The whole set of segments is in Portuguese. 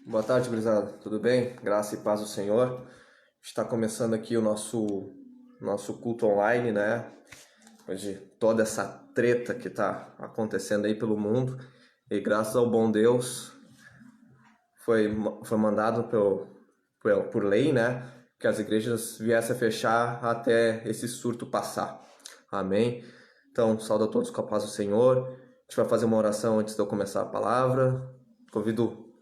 Boa tarde, gurizada. Tudo bem? Graça e paz do Senhor. Está começando aqui o nosso culto online, né? Hoje toda essa treta que está acontecendo aí pelo mundo. E graças ao bom Deus foi mandado por lei, né? Que as igrejas viessem a fechar até esse surto passar. Amém? Então, saúdo a todos com a paz do Senhor. A gente vai fazer uma oração antes de eu começar a palavra.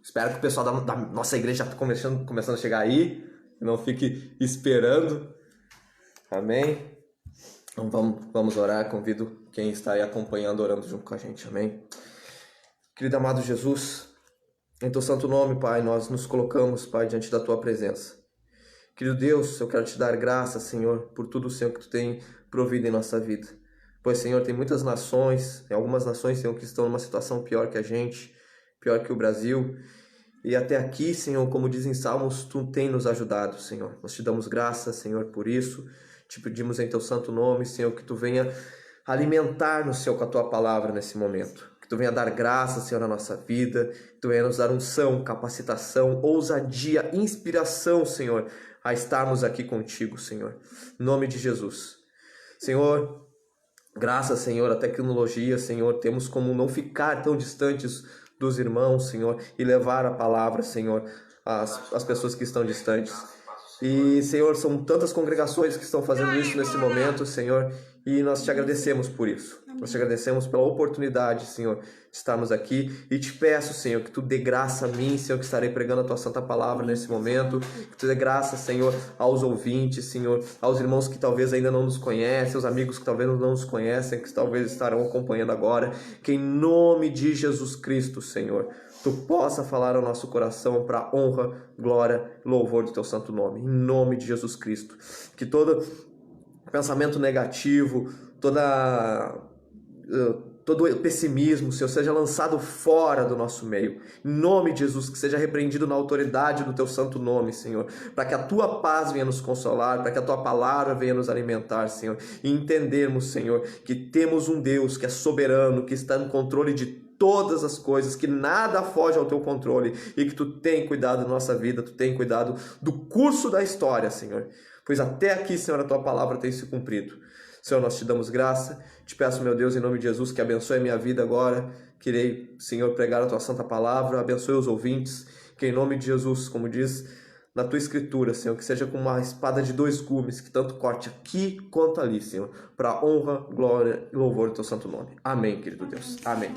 Espero que o pessoal da nossa igreja já está começando a chegar aí. Não fique esperando. Amém? Então vamos orar. Convido quem está aí acompanhando, orando junto com a gente. Amém? Querido amado Jesus, em teu santo nome, Pai, nós nos colocamos, Pai, diante da tua presença. Querido Deus, eu quero te dar graça, Senhor, por tudo, Senhor, que tu tem provido em nossa vida. Pois, Senhor, tem muitas nações, algumas nações, Senhor, que estão numa situação pior que a gente, pior que o Brasil. E até aqui, Senhor, como dizem Salmos, tu tem nos ajudado, Senhor. Nós te damos graça, Senhor, por isso. Te pedimos em teu santo nome, Senhor, que tu venha alimentar-nos, Senhor, com a tua palavra nesse momento. Que tu venha dar graça, Senhor, na nossa vida. Que tu venha nos dar unção, capacitação, ousadia, inspiração, Senhor, a estarmos aqui contigo, Senhor. Em nome de Jesus. Senhor, graças, Senhor, à tecnologia, Senhor, temos como não ficar tão distantes dos irmãos, Senhor, e levar a palavra, Senhor, às pessoas que estão distantes. E, Senhor, são tantas congregações que estão fazendo isso nesse momento, Senhor, e nós te agradecemos por isso. Nós te agradecemos pela oportunidade, Senhor, de estarmos aqui. E te peço, Senhor, que tu dê graça a mim, Senhor, que estarei pregando a tua santa palavra nesse momento. Que tu dê graça, Senhor, aos ouvintes, Senhor, aos irmãos que talvez ainda não nos conhecem, aos amigos que talvez não nos conhecem, que talvez estarão acompanhando agora. Que em nome de Jesus Cristo, Senhor, tu possa falar ao nosso coração para honra, glória e louvor do teu santo nome. Em nome de Jesus Cristo. Que todo pensamento negativo, todo pessimismo, Senhor, seja lançado fora do nosso meio. Em nome de Jesus, que seja repreendido na autoridade do teu santo nome, Senhor. Para que a tua paz venha nos consolar, para que a tua palavra venha nos alimentar, Senhor. E entendermos, Senhor, que temos um Deus que é soberano, que está no controle de todas as coisas, que nada foge ao teu controle e que tu tem cuidado da nossa vida, tu tem cuidado do curso da história, Senhor. Pois até aqui, Senhor, a tua palavra tem se cumprido. Senhor, nós te damos graça, te peço, meu Deus, em nome de Jesus, que abençoe a minha vida agora. Querei, Senhor, pregar a tua santa palavra, abençoe os ouvintes, que em nome de Jesus, como diz na tua escritura, Senhor, que seja com uma espada de dois gumes, que tanto corte aqui quanto ali, Senhor, para honra, glória e louvor do teu santo nome. Amém, querido Deus. Amém.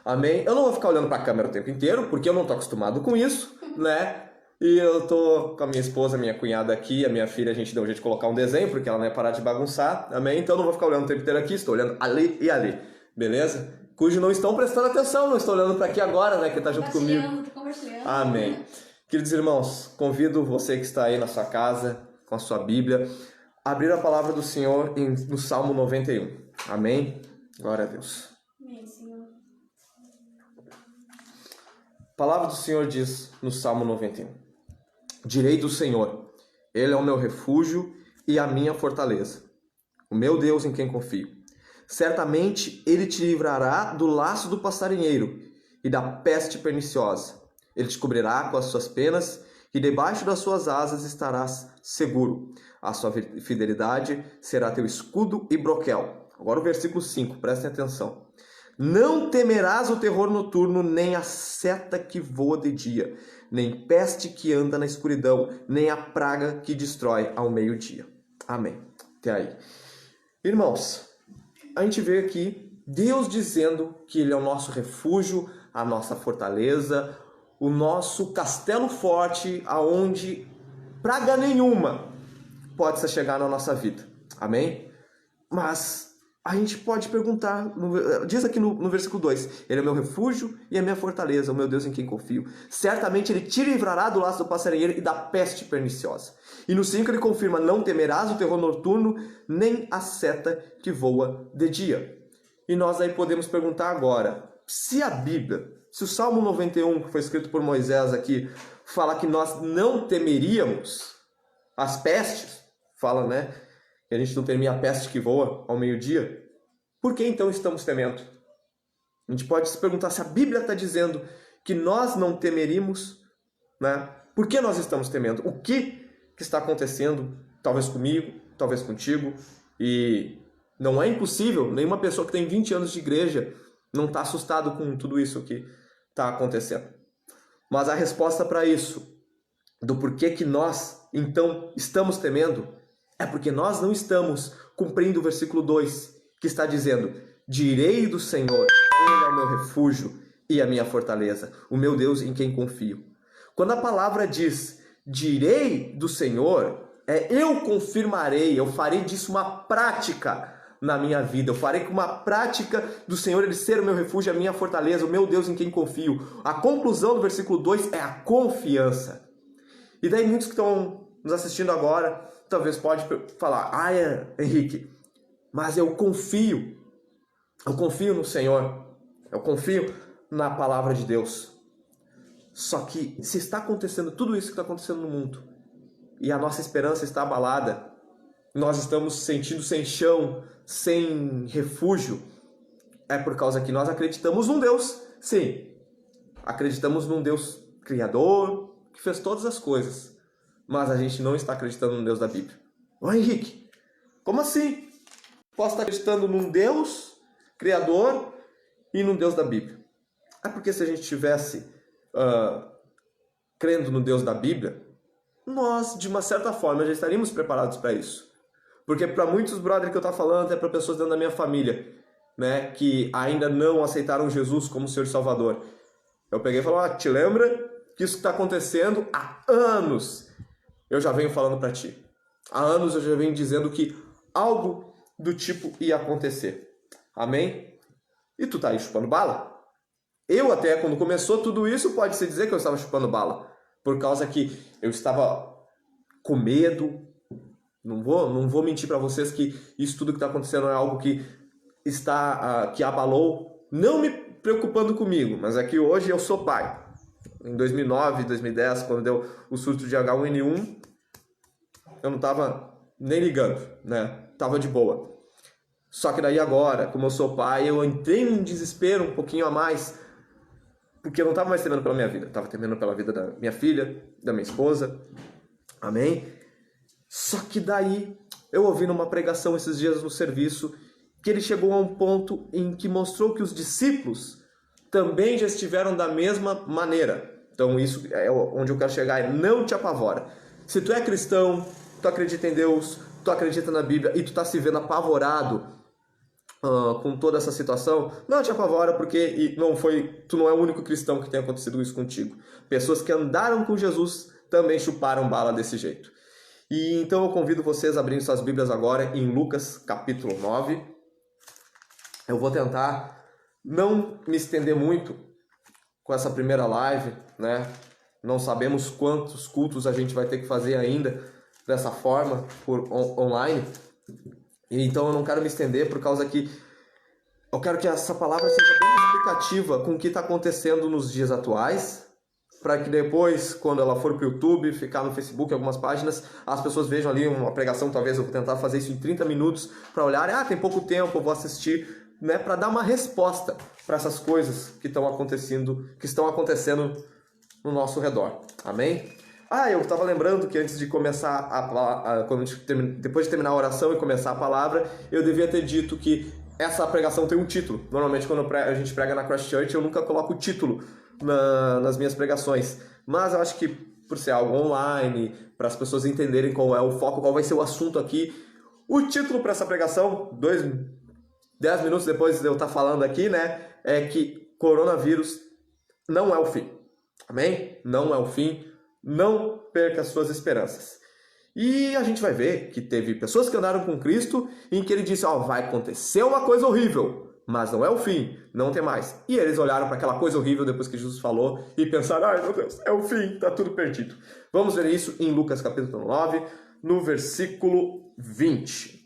Amém. Eu não vou ficar olhando para a câmera o tempo inteiro, porque eu não estou acostumado com isso, né? E eu tô com a minha esposa, minha cunhada aqui, a minha filha, a gente deu um jeito de colocar um desenho, porque ela não ia parar de bagunçar, amém? Então eu não vou ficar olhando o tempo inteiro aqui, estou olhando ali e ali, beleza? Cujo não estão prestando atenção, não estou olhando para aqui agora, né, que está junto comigo. Amém. Queridos irmãos, convido você que está aí na sua casa, com a sua Bíblia, a abrir a palavra do Senhor no Salmo 91, amém? Glória a Deus. Amém, Senhor. A palavra do Senhor diz no Salmo 91. Direi do Senhor, Ele é o meu refúgio e a minha fortaleza, o meu Deus em quem confio. Certamente Ele te livrará do laço do passarinheiro e da peste perniciosa. Ele te cobrirá com as suas penas e debaixo das suas asas estarás seguro. A sua fidelidade será teu escudo e broquel. Agora o versículo 5, prestem atenção. Não temerás o terror noturno, nem a seta que voa de dia, nem peste que anda na escuridão, nem a praga que destrói ao meio-dia. Amém. Até aí. Irmãos, a gente vê aqui Deus dizendo que Ele é o nosso refúgio, a nossa fortaleza, o nosso castelo forte, aonde praga nenhuma pode chegar na nossa vida. Amém? Mas a gente pode perguntar, diz aqui no versículo 2, Ele é o meu refúgio e a minha fortaleza, o meu Deus em quem confio. Certamente Ele te livrará do laço do passarinheiro e da peste perniciosa. E no 5 ele confirma, não temerás o terror noturno, nem a seta que voa de dia. E nós aí podemos perguntar agora, se a Bíblia, se o Salmo 91, que foi escrito por Moisés aqui, fala que nós não temeríamos as pestes, fala, né? Que a gente não temia a peste que voa ao meio-dia, por que então estamos temendo? A gente pode se perguntar se a Bíblia está dizendo que nós não temeríamos, né? Por que nós estamos temendo? O que está acontecendo, talvez comigo, talvez contigo, e não é impossível, nenhuma pessoa que tem 20 anos de igreja não está assustado com tudo isso que está acontecendo. Mas a resposta para isso, do porquê que nós, então, estamos temendo, é porque nós não estamos cumprindo o versículo 2, que está dizendo: direi do Senhor, Ele é o meu refúgio e a minha fortaleza, o meu Deus em quem confio. Quando a palavra diz, direi do Senhor, eu confirmarei, eu farei disso uma prática na minha vida. Eu farei com uma prática do Senhor Ele ser o meu refúgio, a minha fortaleza, o meu Deus em quem confio. A conclusão do versículo 2 é a confiança. E daí muitos que estão nos assistindo agora, talvez pode falar: Henrique, mas eu confio no Senhor, eu confio na palavra de Deus. Só que se está acontecendo tudo isso que está acontecendo no mundo, e a nossa esperança está abalada, nós estamos sentindo sem chão, sem refúgio, é por causa que nós acreditamos num Deus. Sim, acreditamos num Deus criador, que fez todas as coisas, mas a gente não está acreditando no Deus da Bíblia. Ô Henrique, como assim? Posso estar acreditando num Deus criador e num Deus da Bíblia? É porque se a gente estivesse crendo no Deus da Bíblia, nós, de uma certa forma, já estaríamos preparados para isso. Porque para muitos brothers que eu estou falando, até para pessoas dentro da minha família, né, que ainda não aceitaram Jesus como Senhor e Salvador, eu peguei e falei: te lembra que isso está acontecendo há anos? Eu já venho falando para ti. Há anos eu já venho dizendo que algo do tipo ia acontecer. Amém? E tu tá aí chupando bala? Eu até, quando começou tudo isso, pode-se dizer que eu estava chupando bala. Por causa que eu estava com medo. Não vou mentir para vocês que isso tudo que está acontecendo é algo que que abalou, não me preocupando comigo, mas é que hoje eu sou pai. Em 2009, 2010, quando deu o surto de H1N1, eu não estava nem ligando, né? Tava de boa. Só que daí agora, como eu sou pai, eu entrei num desespero um pouquinho a mais, porque eu não estava mais temendo pela minha vida, eu estava temendo pela vida da minha filha, da minha esposa. Amém? Só que daí, eu ouvi numa pregação esses dias no serviço, que ele chegou a um ponto em que mostrou que os discípulos também já estiveram da mesma maneira. Então isso é onde eu quero chegar, não te apavora. Se tu é cristão, tu acredita em Deus, tu acredita na Bíblia e tu tá se vendo apavorado com toda essa situação, não te apavora, porque tu não é o único cristão que tem acontecido isso contigo. Pessoas que andaram com Jesus também chuparam bala desse jeito. E então eu convido vocês a abrirem suas Bíblias agora em Lucas capítulo 9. Eu vou tentar não me estender muito com essa primeira live, né? Não sabemos quantos cultos a gente vai ter que fazer ainda dessa forma, online. E então eu não quero me estender por causa que eu quero que essa palavra seja bem explicativa com o que está acontecendo nos dias atuais, para que depois, quando ela for para o YouTube, ficar no Facebook, algumas páginas, as pessoas vejam ali uma pregação. Talvez eu vou tentar fazer isso em 30 minutos, para olhar, tem pouco tempo, eu vou assistir, né, para dar uma resposta para essas coisas que estão acontecendo no nosso redor. Amém? Eu estava lembrando que antes de começar depois de terminar a oração e começar a palavra, eu devia ter dito que essa pregação tem um título. Normalmente quando a gente prega na Christ Church, eu nunca coloco o título nas minhas pregações. Mas eu acho que por ser algo online, para as pessoas entenderem qual é o foco, qual vai ser o assunto aqui, o título para essa pregação, 10 minutos depois de eu estar falando aqui, né, é que coronavírus não é o fim. Amém? Não é o fim. Não perca as suas esperanças. E a gente vai ver que teve pessoas que andaram com Cristo em que ele disse, vai acontecer uma coisa horrível, mas não é o fim, não tem mais. E eles olharam para aquela coisa horrível depois que Jesus falou e pensaram, meu Deus, é o fim, tá tudo perdido. Vamos ver isso em Lucas capítulo 9, no versículo 20.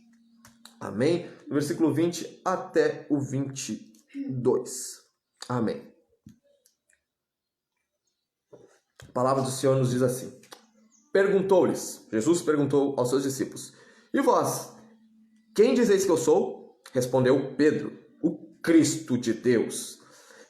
Amém? No versículo 20 até o 22. Amém. A palavra do Senhor nos diz assim. Jesus perguntou aos seus discípulos, e vós, quem dizeis que eu sou? Respondeu Pedro, o Cristo de Deus.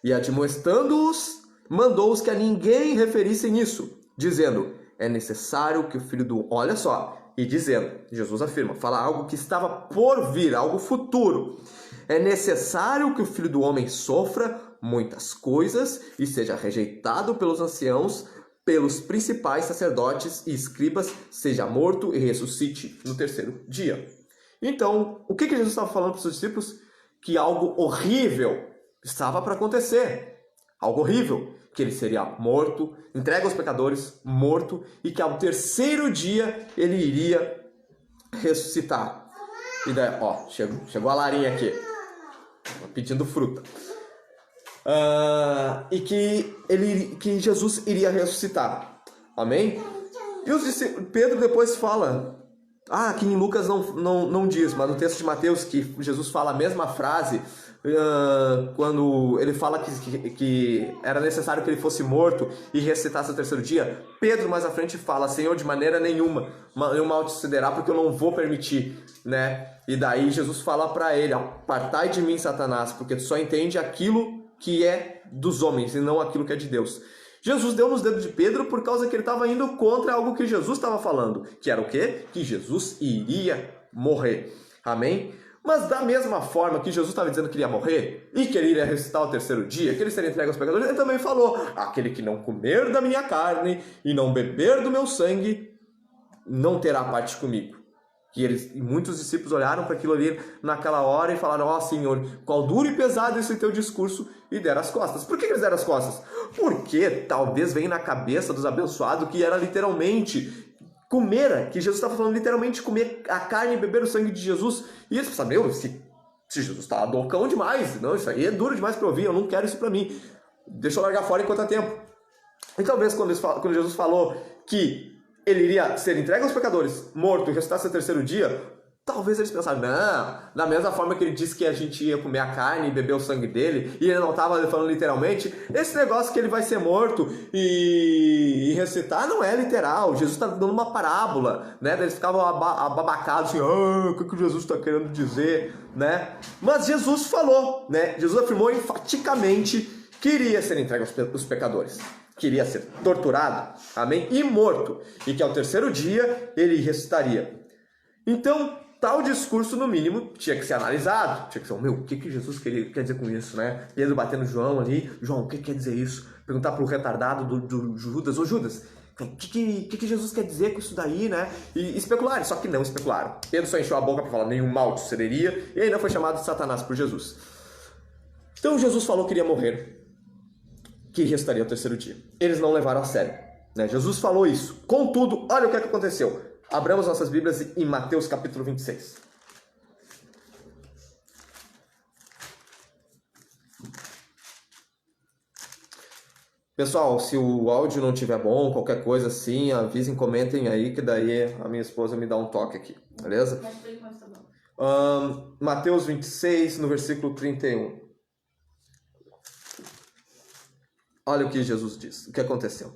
E admoestando-os, mandou-os que a ninguém referissem isso, dizendo, é necessário que o filho do... Olha só, e dizendo, Jesus afirma, fala algo que estava por vir, algo futuro. É necessário que o filho do homem sofra muitas coisas e seja rejeitado pelos anciãos, pelos principais sacerdotes e escribas, seja morto e ressuscite no terceiro dia. Então, o que Jesus estava falando para os seus discípulos? Que algo horrível estava para acontecer. Algo horrível. Que ele seria morto, entregue aos pecadores, morto, e que ao terceiro dia ele iria ressuscitar. E daí, ó, chegou a Larinha aqui, pedindo fruta. E que Jesus iria ressuscitar. Amém? E os discípulos, Pedro depois fala, aqui em Lucas não diz, mas no texto de Mateus, que Jesus fala a mesma frase, quando ele fala que era necessário que ele fosse morto e ressuscitasse no terceiro dia, Pedro mais à frente fala, Senhor, de maneira nenhuma, nenhum mal te sucederá, porque eu não vou permitir, né? E daí Jesus fala para ele, apartai de mim, Satanás, porque tu só entende aquilo que é dos homens e não aquilo que é de Deus. Jesus deu nos dedos de Pedro por causa que ele estava indo contra algo que Jesus estava falando, que era o quê? Que Jesus iria morrer. Amém? Mas da mesma forma que Jesus estava dizendo que iria morrer e que ele iria ressuscitar ao terceiro dia, que ele seria entregue aos pecadores, ele também falou, aquele que não comer da minha carne e não beber do meu sangue, não terá parte comigo. E muitos discípulos olharam para aquilo ali naquela hora e falaram, Senhor, qual duro e pesado esse teu discurso, e deram as costas. Por que eles deram as costas? Porque talvez venha na cabeça dos abençoados que era literalmente comer, que Jesus estava falando literalmente comer a carne e beber o sangue de Jesus. E eles pensaram, meu, se Jesus está loucão demais, não, isso aí é duro demais para ouvir, eu não quero isso para mim. Deixa eu largar fora enquanto há tempo. E talvez quando Jesus falou que ele iria ser entregue aos pecadores, morto e ressuscitasse no terceiro dia, talvez eles pensaram, não, da mesma forma que ele disse que a gente ia comer a carne e beber o sangue dele, e ele não estava falando literalmente, esse negócio que ele vai ser morto e ressuscitar não é literal, Jesus está dando uma parábola, né? Eles ficavam ababacados assim, o que Jesus está querendo dizer, né? Mas Jesus falou, né? Jesus afirmou enfaticamente que iria ser entregue aos pecadores, que iria ser torturado, amém? E morto, e que ao terceiro dia ele ressuscitaria. Então, tal discurso, no mínimo, tinha que ser analisado, tinha que ser, o que Jesus quer dizer com isso, né? Pedro batendo João ali, João, o que quer dizer isso? Perguntar para o retardado do Judas, Judas, o que Jesus quer dizer com isso daí, né? E especularam, só que não especularam. Pedro só encheu a boca para falar, nenhum mal te sucederia, e ainda foi chamado de Satanás por Jesus. Então, Jesus falou que iria morrer, que restaria o terceiro dia. Eles não levaram a sério, né? Jesus falou isso. Contudo, olha o que aconteceu. Abramos nossas Bíblias em Mateus capítulo 26. Pessoal, se o áudio não estiver bom, qualquer coisa assim, avisem, comentem aí, que daí a minha esposa me dá um toque aqui, beleza? Mateus 26, no versículo 31. Olha o que Jesus diz, o que aconteceu.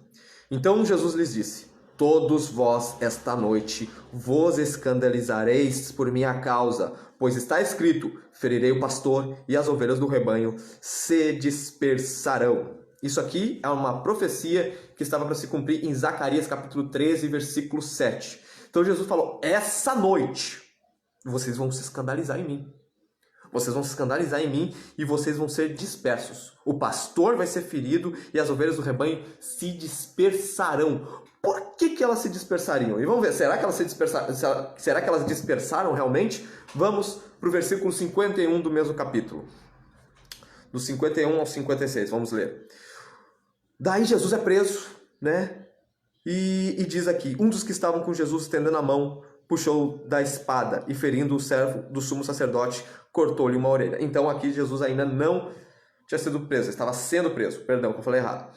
Então Jesus lhes disse, todos vós esta noite vos escandalizareis por minha causa, pois está escrito, ferirei o pastor e as ovelhas do rebanho se dispersarão. Isso aqui é uma profecia que estava para se cumprir em Zacarias capítulo 13, versículo 7. Então Jesus falou, essa noite vocês vão se escandalizar em mim. Vocês vão se escandalizar em mim e vocês vão ser dispersos. O pastor vai ser ferido e as ovelhas do rebanho se dispersarão. Por que elas se dispersariam? E vamos ver, será que elas dispersaram realmente? Vamos para o versículo 51 do mesmo capítulo. Do 51 ao 56, vamos ler. Daí Jesus é preso, né? E diz aqui, um dos que estavam com Jesus estendendo a mão, puxou da espada e ferindo o servo do sumo sacerdote, cortou-lhe uma orelha. Então aqui Jesus ainda não tinha sido preso, estava sendo preso. Perdão, que eu falei errado.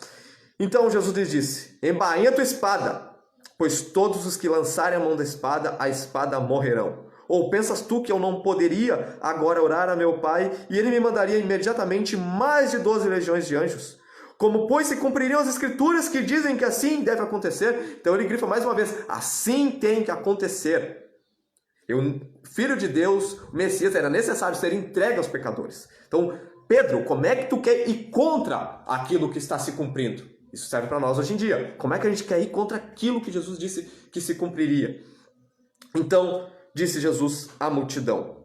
Então Jesus lhes disse, embainha tua espada, pois todos os que lançarem a mão da espada, a espada morrerão. Ou pensas tu que eu não poderia agora orar a meu Pai, e ele me mandaria imediatamente mais de 12 legiões de anjos? Como, pois, se cumpririam as escrituras que dizem que assim deve acontecer? Então ele grifa mais uma vez, assim tem que acontecer. O Filho de Deus, o Messias, era necessário ser entregue aos pecadores. Então, Pedro, como é que tu quer ir contra aquilo que está se cumprindo? Isso serve para nós hoje em dia. Como é que a gente quer ir contra aquilo que Jesus disse que se cumpriria? Então, disse Jesus à multidão: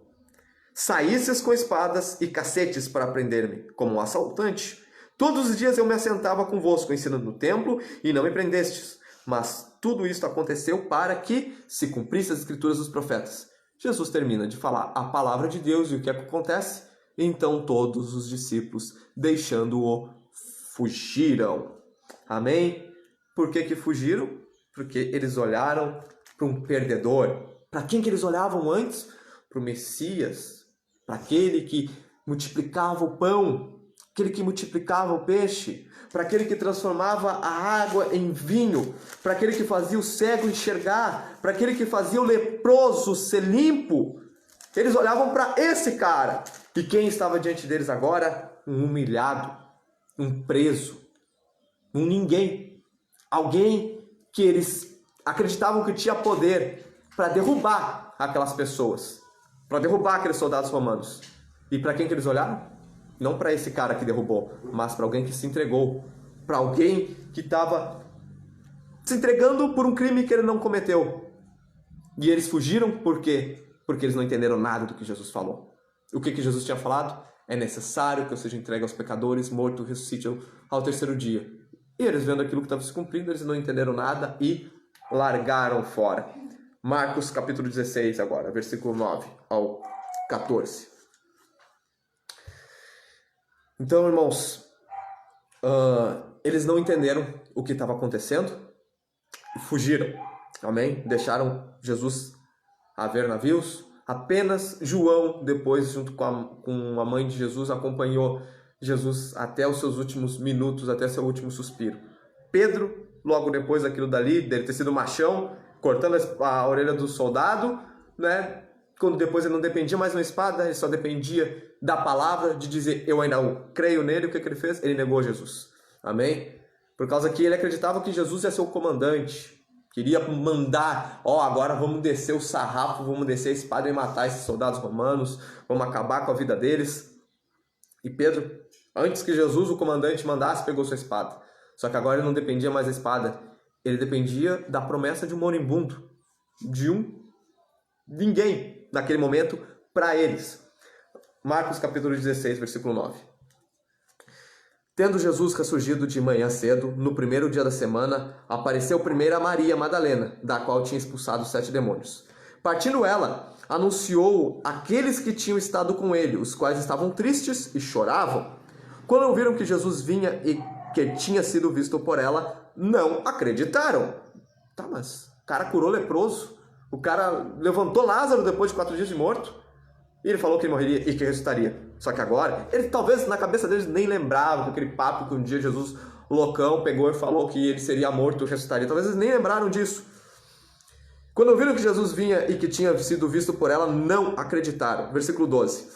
saísseis com espadas e cacetes para prender-me, como um assaltante. Todos os dias eu me assentava convosco, ensinando no templo, e não me prendestes. Mas tudo isto aconteceu para que se cumprisse as escrituras dos profetas. Jesus termina de falar a palavra de Deus, e o que é que acontece? Então todos os discípulos, deixando-o, fugiram. Amém? Por que fugiram? Porque eles olharam para um perdedor. Para quem que eles olhavam antes? Para o Messias, para aquele que multiplicava o pão, aquele que multiplicava o peixe, para aquele que transformava a água em vinho, para aquele que fazia o cego enxergar, para aquele que fazia o leproso ser limpo. Eles olhavam para esse cara. E quem estava diante deles agora? Um humilhado, um preso, um ninguém. Alguém que eles acreditavam que tinha poder para derrubar aquelas pessoas, para derrubar aqueles soldados romanos. E para quem que eles olharam? Não para esse cara que derrubou, mas para alguém que se entregou, para alguém que estava se entregando por um crime que ele não cometeu. E eles fugiram por quê? Porque eles não entenderam nada do que Jesus falou. O que Jesus tinha falado? É necessário que eu seja entregue aos pecadores, morto, ressuscite ao terceiro dia. E eles, vendo aquilo que estava se cumprindo, eles não entenderam nada e largaram fora. Marcos capítulo 16 agora, versículo 9 ao 14. Então, irmãos, eles não entenderam o que estava acontecendo e fugiram. Amém? Deixaram Jesus a ver navios. Apenas João, depois, junto com a mãe de Jesus, acompanhou Jesus até os seus últimos minutos, até seu último suspiro. Pedro, logo depois daquilo dali, dele ter sido machão, cortando a orelha do soldado, né? Quando depois ele não dependia mais de uma espada, ele só dependia da palavra, de dizer, eu ainda creio nele. O que ele fez? Ele negou Jesus. Amém? Por causa que ele acreditava que Jesus ia ser o comandante. Queria mandar, agora vamos descer o sarrafo, vamos descer a espada e matar esses soldados romanos, vamos acabar com a vida deles. E Pedro, antes que Jesus, o comandante, mandasse, pegou sua espada. Só que agora ele não dependia mais da espada, ele dependia da promessa de um moribundo, de ninguém, naquele momento, para eles. Marcos capítulo 16, versículo 9. Tendo Jesus ressurgido de manhã cedo, no primeiro dia da semana, apareceu primeiro a Maria Madalena, da qual tinha expulsado 7 demônios. Partindo ela, anunciou aqueles que tinham estado com ele, os quais estavam tristes e choravam. Quando ouviram que Jesus vinha e que tinha sido visto por ela, não acreditaram. Tá, mas o cara curou leproso, o cara levantou Lázaro depois de 4 dias de morto, e ele falou que ele morreria e que ressuscitaria. Só que agora, ele talvez na cabeça deles nem lembrava com aquele papo que um dia Jesus, loucão, pegou e falou que ele seria morto e ressuscitaria. Talvez eles nem lembraram disso. Quando ouviram que Jesus vinha e que tinha sido visto por ela, não acreditaram. Versículo 12.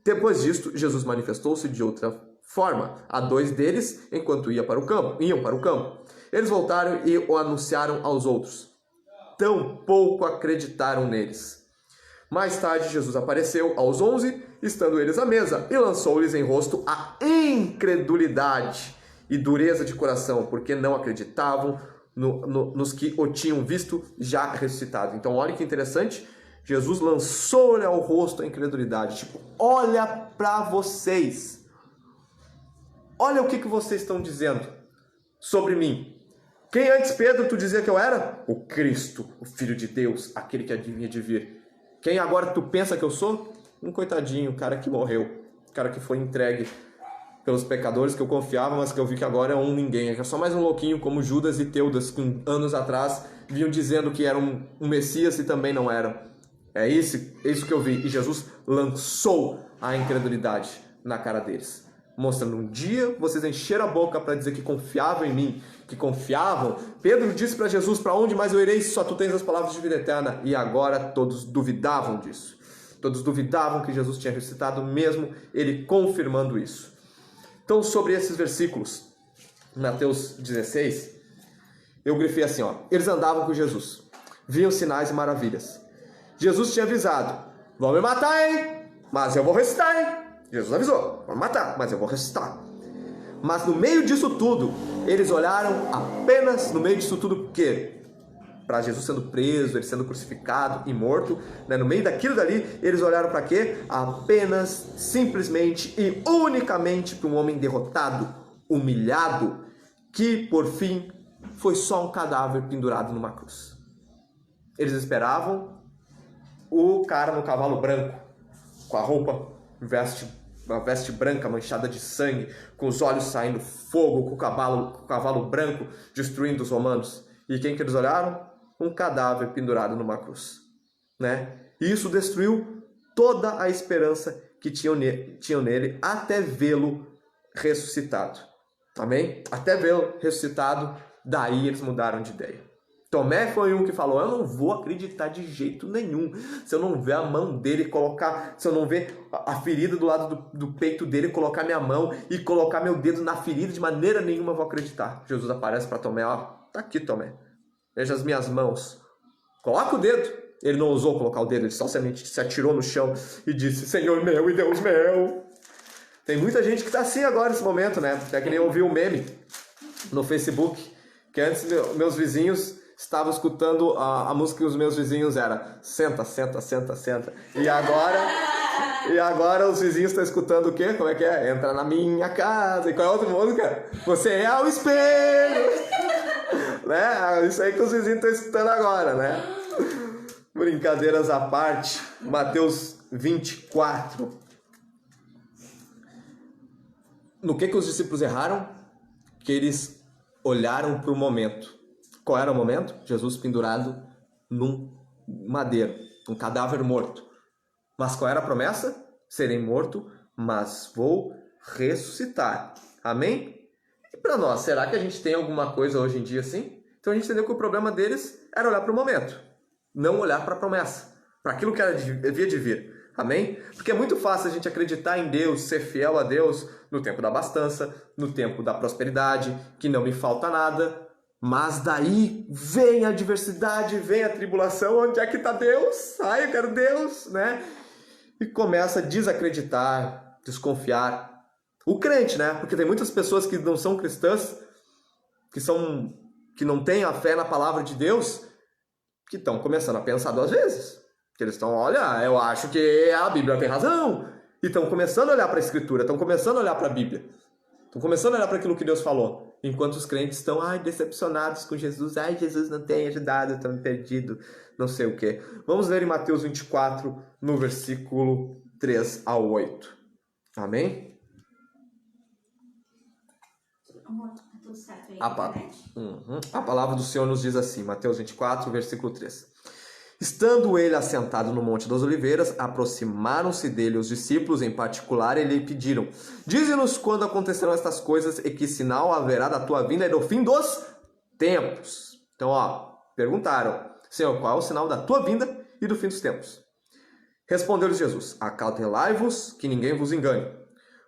Depois disto, Jesus manifestou-se de outra forma a 2 deles, enquanto iam para o campo. Eles voltaram e o anunciaram aos outros. Tampouco acreditaram neles. Mais tarde, Jesus apareceu aos 11, estando eles à mesa, e lançou-lhes em rosto a incredulidade e dureza de coração, porque não acreditavam nos que o tinham visto já ressuscitado. Então, olha que interessante, Jesus lançou-lhe ao rosto a incredulidade. Tipo, olha para vocês. Olha o que vocês estão dizendo sobre mim. Quem antes, Pedro, tu dizia que eu era? O Cristo, o Filho de Deus, aquele que havia de vir. Quem agora tu pensa que eu sou? Um coitadinho, um cara que morreu, um cara que foi entregue pelos pecadores que eu confiava, mas que eu vi que agora é um ninguém. É só mais um louquinho como Judas e Teudas, que anos atrás vinham dizendo que eram um Messias e também não eram. É isso que eu vi. E Jesus lançou a incredulidade na cara deles, mostrando: um dia vocês encheram a boca para dizer que confiavam em mim, que confiavam. Pedro disse para Jesus: para onde mais eu irei se só tu tens as palavras de vida eterna? E agora todos duvidavam disso. Todos duvidavam que Jesus tinha ressuscitado, mesmo ele confirmando isso. Então, sobre esses versículos, Mateus 16, eu grifei assim, eles andavam com Jesus, viam sinais e maravilhas. Jesus tinha avisado: vão me matar, hein? Mas eu vou ressuscitar, hein? Jesus avisou, vou matar, mas eu vou ressuscitar. Mas no meio disso tudo, eles olharam apenas no meio disso tudo, o quê? Para Jesus sendo preso, ele sendo crucificado e morto, né? No meio daquilo dali, eles olharam para quê? Apenas, simplesmente e unicamente para um homem derrotado, humilhado, que por fim foi só um cadáver pendurado numa cruz. Eles esperavam o cara no cavalo branco, com a roupa, uma veste branca manchada de sangue, com os olhos saindo fogo, com o cavalo branco destruindo os romanos. E quem que eles olharam? Um cadáver pendurado numa cruz, né? E isso destruiu toda a esperança que tinham nele até vê-lo ressuscitado. Amém? Até vê-lo ressuscitado, daí eles mudaram de ideia. Tomé foi um que falou, eu não vou acreditar de jeito nenhum, se eu não ver a mão dele colocar, se eu não ver a ferida do lado do peito dele, colocar minha mão e colocar meu dedo na ferida, de maneira nenhuma eu vou acreditar. Jesus aparece para Tomé, ó, tá aqui Tomé. Veja as minhas mãos. Coloca o dedo. Ele não ousou colocar o dedo, ele só se atirou no chão e disse, Senhor meu e Deus meu. Tem muita gente que está assim agora nesse momento, né? É que nem eu vi um meme no Facebook, que antes meus vizinhos estavam escutando a música que os meus vizinhos era senta, senta, senta, senta. E agora os vizinhos estão escutando o quê? Como é que é? Entra na minha casa. E qual é a outra música? Você é o espelho. Né? Isso aí que os vizinhos estão escutando agora, né? Brincadeiras à parte, Mateus 24. No que os discípulos erraram? Que eles olharam para o momento. Qual era o momento? Jesus pendurado num madeiro, um cadáver morto. Mas qual era a promessa? Serei morto, mas vou ressuscitar. Amém? E para nós, será que a gente tem alguma coisa hoje em dia assim? Então a gente entendeu que o problema deles era olhar para o momento, não olhar para a promessa, para aquilo que havia de vir. Amém? Porque é muito fácil a gente acreditar em Deus, ser fiel a Deus no tempo da abastança, no tempo da prosperidade, que não me falta nada. Mas daí vem a adversidade, vem a tribulação, onde é que está Deus? Ai, eu quero Deus, né? E começa a desacreditar, desconfiar. O crente, né? Porque tem muitas pessoas que não são cristãs, que não têm a fé na palavra de Deus, que estão começando a pensar duas vezes. Que eles estão, olha, eu acho que a Bíblia tem razão. E estão começando a olhar para a Escritura, estão começando a olhar para a Bíblia. Estão começando a olhar para aquilo que Deus falou. Enquanto os crentes estão, decepcionados com Jesus. Jesus não tem ajudado, estão perdido, não sei o quê. Vamos ler em Mateus 24, no versículo 3 a 8. Amém? Tudo certo aí, A palavra do Senhor nos diz assim, Mateus 24, versículo 3. Estando ele assentado no Monte das Oliveiras, aproximaram-se dele os discípulos em particular e lhe pediram, dize-nos quando acontecerão estas coisas e que sinal haverá da tua vinda e do fim dos tempos. Então, perguntaram, Senhor, qual é o sinal da tua vinda e do fim dos tempos? Respondeu-lhes Jesus, acautelai-vos que ninguém vos engane,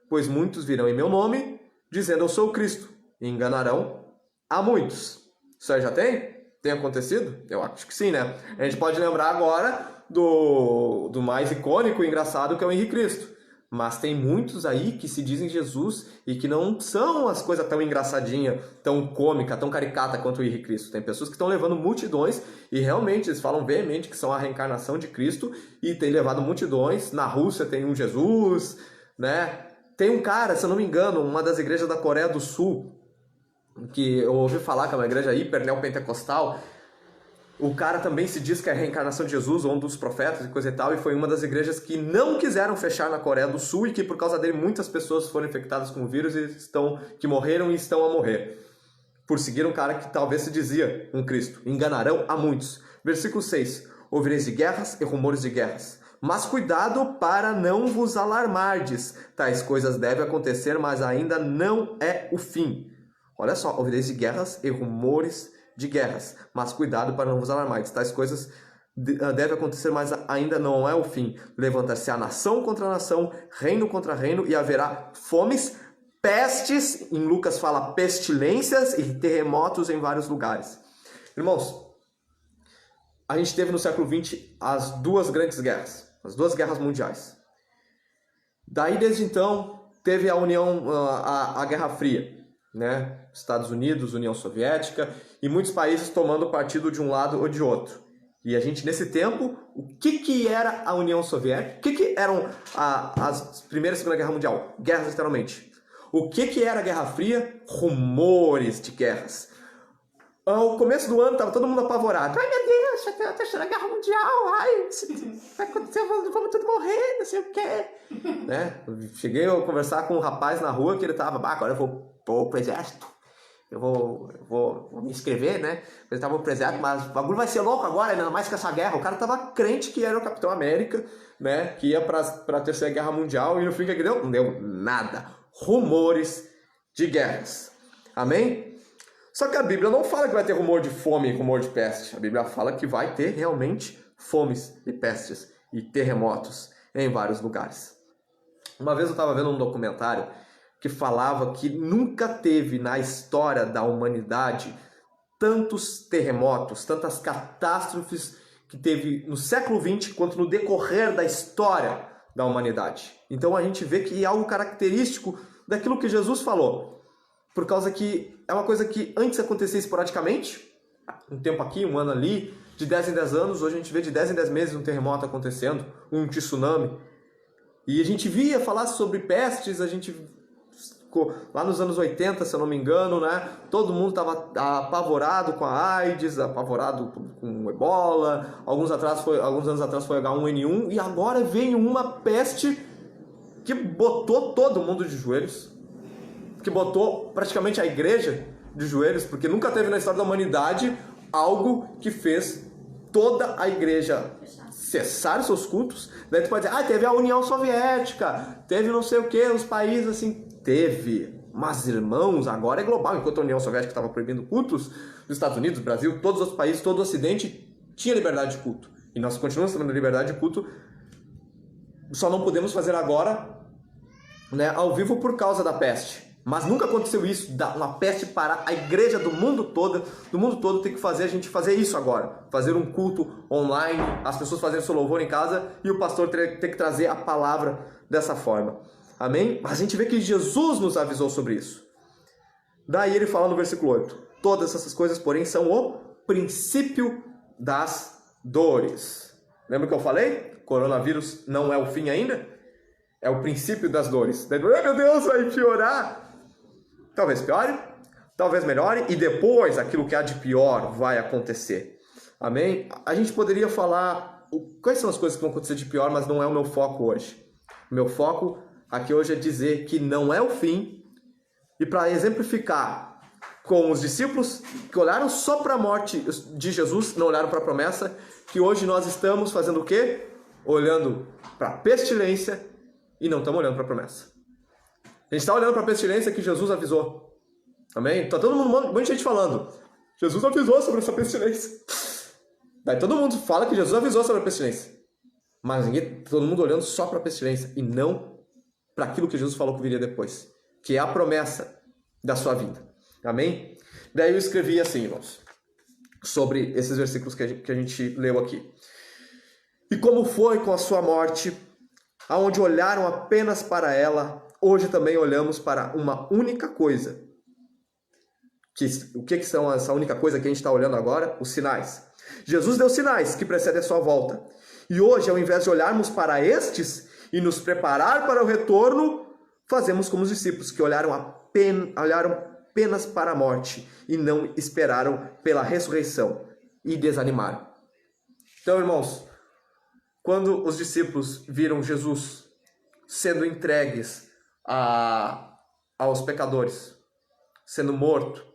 pois muitos virão em meu nome, dizendo eu sou o Cristo, e enganarão a muitos. Isso aí já tem? Tem acontecido? Eu acho que sim, né? A gente pode lembrar agora do mais icônico e engraçado que é o Henrique Cristo. Mas tem muitos aí que se dizem Jesus e que não são as coisas tão engraçadinhas, tão cômica, tão caricata quanto o Henrique Cristo. Tem pessoas que estão levando multidões e realmente eles falam veemente que são a reencarnação de Cristo e tem levado multidões. Na Rússia tem um Jesus, né? Tem um cara, se eu não me engano, uma das igrejas da Coreia do Sul, que eu ouvi falar que é uma igreja hiper neopentecostal. O cara também se diz que é a reencarnação de Jesus, ou um dos profetas e coisa e tal, e foi uma das igrejas que não quiseram fechar na Coreia do Sul e que por causa dele muitas pessoas foram infectadas com o vírus e que morreram e estão a morrer. Por seguir um cara que talvez se dizia um Cristo. Enganarão a muitos. Versículo 6. Ouvireis de guerras e rumores de guerras. Mas cuidado para não vos alarmardes. Tais coisas devem acontecer, mas ainda não é o fim. Olha só, ouvireis de guerras e rumores de guerras, mas cuidado para não vos alarmardes. Tais coisas devem acontecer, mas ainda não é o fim. Levantar-se a nação contra nação, reino contra reino, e haverá fomes, pestes, em Lucas fala pestilências e terremotos em vários lugares. Irmãos, a gente teve no século XX as duas grandes guerras, as duas guerras mundiais. Daí, desde então, teve a União, a Guerra Fria, né? Estados Unidos, União Soviética e muitos países tomando partido de um lado ou de outro. E a gente, nesse tempo, o que era a União Soviética? O que eram as Primeira e Segunda Guerra Mundial? Guerras, literalmente. O que era a Guerra Fria? Rumores de guerras. Ao começo do ano, estava todo mundo apavorado. Ai, meu Deus, vai ter a Terceira Guerra Mundial. Ai, vai acontecer, vamos todos morrer, não sei o quê. Né? Cheguei a conversar com um rapaz na rua que ele estava, agora eu vou pro exército. Eu vou me inscrever, né? Ele estava pro exército, mas o bagulho vai ser louco agora, ainda mais com essa guerra. O cara estava crente que era o Capitão América, né? Que ia para a Terceira Guerra Mundial e no fim que deu? Não deu nada. Rumores de guerras. Amém? Só que a Bíblia não fala que vai ter rumor de fome e rumor de peste. A Bíblia fala que vai ter realmente fomes e pestes e terremotos em vários lugares. Uma vez eu estava vendo um documentário que falava que nunca teve na história da humanidade tantos terremotos, tantas catástrofes que teve no século XX quanto no decorrer da história da humanidade. Então a gente vê que é algo característico daquilo que Jesus falou. Por causa que é uma coisa que antes acontecia esporadicamente, um tempo aqui, um ano ali, de 10 em 10 anos, hoje a gente vê de 10 em 10 meses um terremoto acontecendo, um tsunami. E a gente via falar sobre pestes, a gente ficou lá nos anos 80, se eu não me engano, né? Todo mundo estava apavorado com a AIDS, apavorado com o Ebola, alguns anos atrás foi H1N1, e agora vem uma peste que botou todo mundo de joelhos, que botou praticamente a igreja de joelhos, porque nunca teve na história da humanidade algo que fez toda a igreja cessar seus cultos. Daí tu pode dizer, teve a União Soviética, teve não sei o que, os países assim, teve. Mas irmãos, agora é global. Enquanto a União Soviética estava proibindo cultos, nos Estados Unidos, Brasil, todos os outros países, todo o Ocidente tinha liberdade de culto. E nós continuamos tendo liberdade de culto, só não podemos fazer agora, né, ao vivo por causa da peste. Mas nunca aconteceu isso, uma peste para a igreja do mundo todo tem que fazer a gente fazer isso agora. Fazer um culto online, as pessoas fazerem seu louvor em casa e o pastor ter que trazer a palavra dessa forma. Amém? Mas a gente vê que Jesus nos avisou sobre isso. Daí ele fala no versículo 8. Todas essas coisas, porém, são o princípio das dores. Lembra que eu falei? Coronavírus não é o fim ainda? É o princípio das dores. Daí, meu Deus, vai piorar. Talvez piore, talvez melhore, e depois aquilo que há de pior vai acontecer. Amém? A gente poderia falar quais são as coisas que vão acontecer de pior, mas não é o meu foco hoje. O meu foco aqui hoje é dizer que não é o fim, e para exemplificar com os discípulos que olharam só para a morte de Jesus, não olharam para a promessa, que hoje nós estamos fazendo o quê? Olhando para a pestilência e não estamos olhando para a promessa. A gente está olhando para a pestilência que Jesus avisou. Amém? Tá todo mundo, um monte de gente falando. Jesus avisou sobre essa pestilência. Daí todo mundo fala que Jesus avisou sobre a pestilência. Mas todo mundo olhando só para a pestilência e não para aquilo que Jesus falou que viria depois. Que é a promessa da sua vida. Amém? Daí eu escrevi assim, irmãos, sobre esses versículos que a gente leu aqui. E como foi com a sua morte, aonde olharam apenas para ela, hoje também olhamos para uma única coisa. O que são essa única coisa que a gente está olhando agora? Os sinais. Jesus deu sinais que precedem a sua volta. E hoje, ao invés de olharmos para estes e nos preparar para o retorno, fazemos como os discípulos que olharam apenas para a morte e não esperaram pela ressurreição e desanimaram. Então, irmãos, quando os discípulos viram Jesus sendo entregues aos pecadores, sendo morto,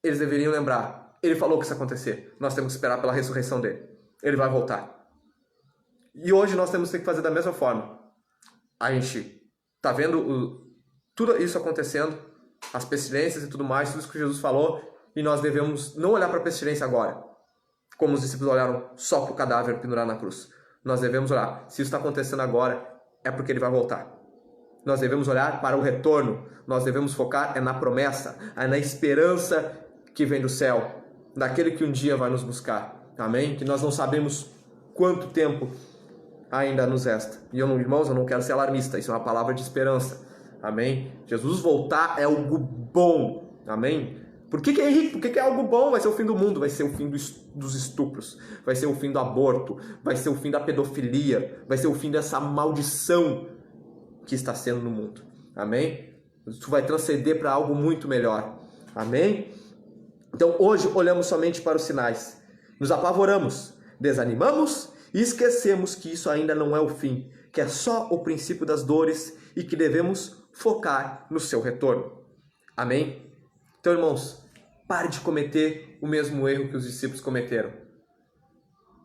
eles deveriam lembrar, ele falou que isso ia acontecer, nós temos que esperar pela ressurreição dele, ele vai voltar. E hoje nós temos que fazer da mesma forma. A gente está vendo tudo isso acontecendo, as pestilências e tudo mais, tudo isso que Jesus falou, e nós devemos não olhar para a pestilência agora, como os discípulos olharam só para o cadáver pendurado na cruz. Nós devemos olhar, se isso está acontecendo agora, é porque ele vai voltar. Nós devemos olhar para o retorno, nós devemos focar na promessa, na esperança que vem do céu, daquele que um dia vai nos buscar. Amém? Que nós não sabemos quanto tempo ainda nos resta. E irmãos, eu não quero ser alarmista, isso é uma palavra de esperança. Amém? Jesus voltar é algo bom. Amém? Por que é rico? Por que é algo bom? Vai ser o fim do mundo, vai ser o fim dos estupros, vai ser o fim do aborto, vai ser o fim da pedofilia, vai ser o fim dessa maldição que está sendo no mundo. Amém? Isso vai transcender para algo muito melhor. Amém? Então hoje olhamos somente para os sinais, nos apavoramos, desanimamos e esquecemos que isso ainda não é o fim, que é só o princípio das dores e que devemos focar no seu retorno. Amém? Então, irmãos, pare de cometer o mesmo erro que os discípulos cometeram.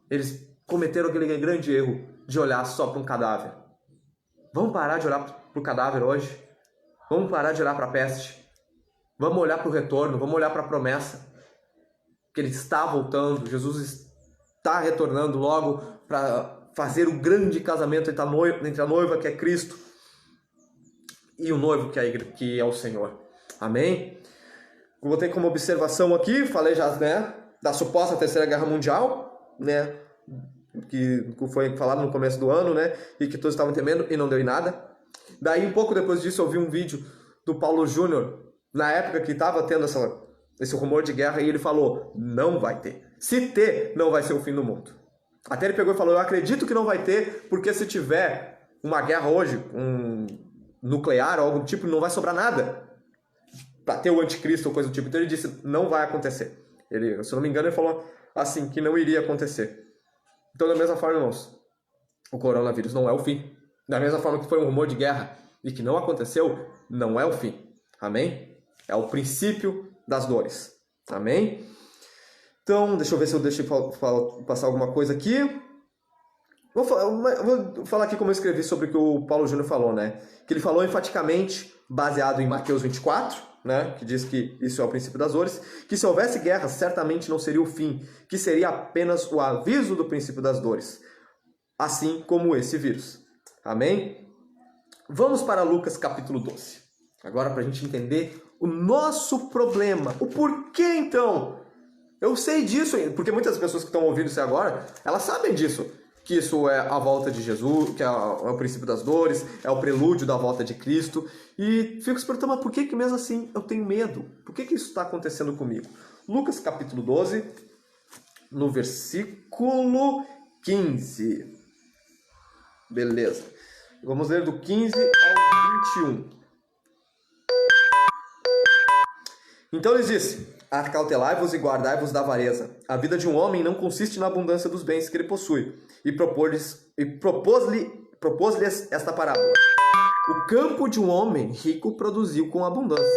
Eles cometeram aquele grande erro de olhar só para um cadáver. Vamos parar de olhar para o cadáver hoje? Vamos parar de olhar para a peste? Vamos olhar para o retorno, vamos olhar para a promessa. Que Ele está voltando, Jesus está retornando logo para fazer o grande casamento entre a noiva, que é Cristo, e o noivo, que é o Senhor. Amém? Eu botei como observação aqui, falei já, né, da suposta Terceira Guerra Mundial, né, que foi falado no começo do ano, né, e que todos estavam temendo e não deu em nada. Daí, um pouco depois disso, eu vi um vídeo do Paulo Júnior, na época que estava tendo esse rumor de guerra, e ele falou, não vai ter. Se ter, não vai ser o fim do mundo. Até ele pegou e falou, eu acredito que não vai ter, porque se tiver uma guerra hoje, um nuclear ou algum tipo, não vai sobrar nada para ter o anticristo ou coisa do tipo. Então ele disse, não vai acontecer. Ele, se eu não me engano, ele falou assim, que não iria acontecer. Então, da mesma forma, irmãos, o coronavírus não é o fim. Da mesma forma que foi um rumor de guerra e que não aconteceu, não é o fim. Amém? É o princípio das dores. Amém? Então, deixa eu ver se eu deixei passar alguma coisa aqui. Vou falar aqui como eu escrevi sobre o que o Paulo Júnior falou, né? Que ele falou enfaticamente, baseado em Mateus 24, né? Que diz que isso é o princípio das dores, que se houvesse guerra, certamente não seria o fim, que seria apenas o aviso do princípio das dores, assim como esse vírus. Amém? Vamos para Lucas capítulo 12. Agora, para a gente entender o nosso problema. O porquê, então? Eu sei disso, porque muitas pessoas que estão ouvindo isso agora, elas sabem disso. Que isso é a volta de Jesus, que é o princípio das dores, é o prelúdio da volta de Cristo. E fico se perguntando, mas por que mesmo assim eu tenho medo? Por que isso está acontecendo comigo? Lucas capítulo 12, no versículo 15. Beleza. Vamos ler do 15 ao 21. Então eles disse, acautelai-vos e guardai-vos da avareza. A vida de um homem não consiste na abundância dos bens que ele possui. E propôs-lhes esta parábola. O campo de um homem rico produziu com abundância.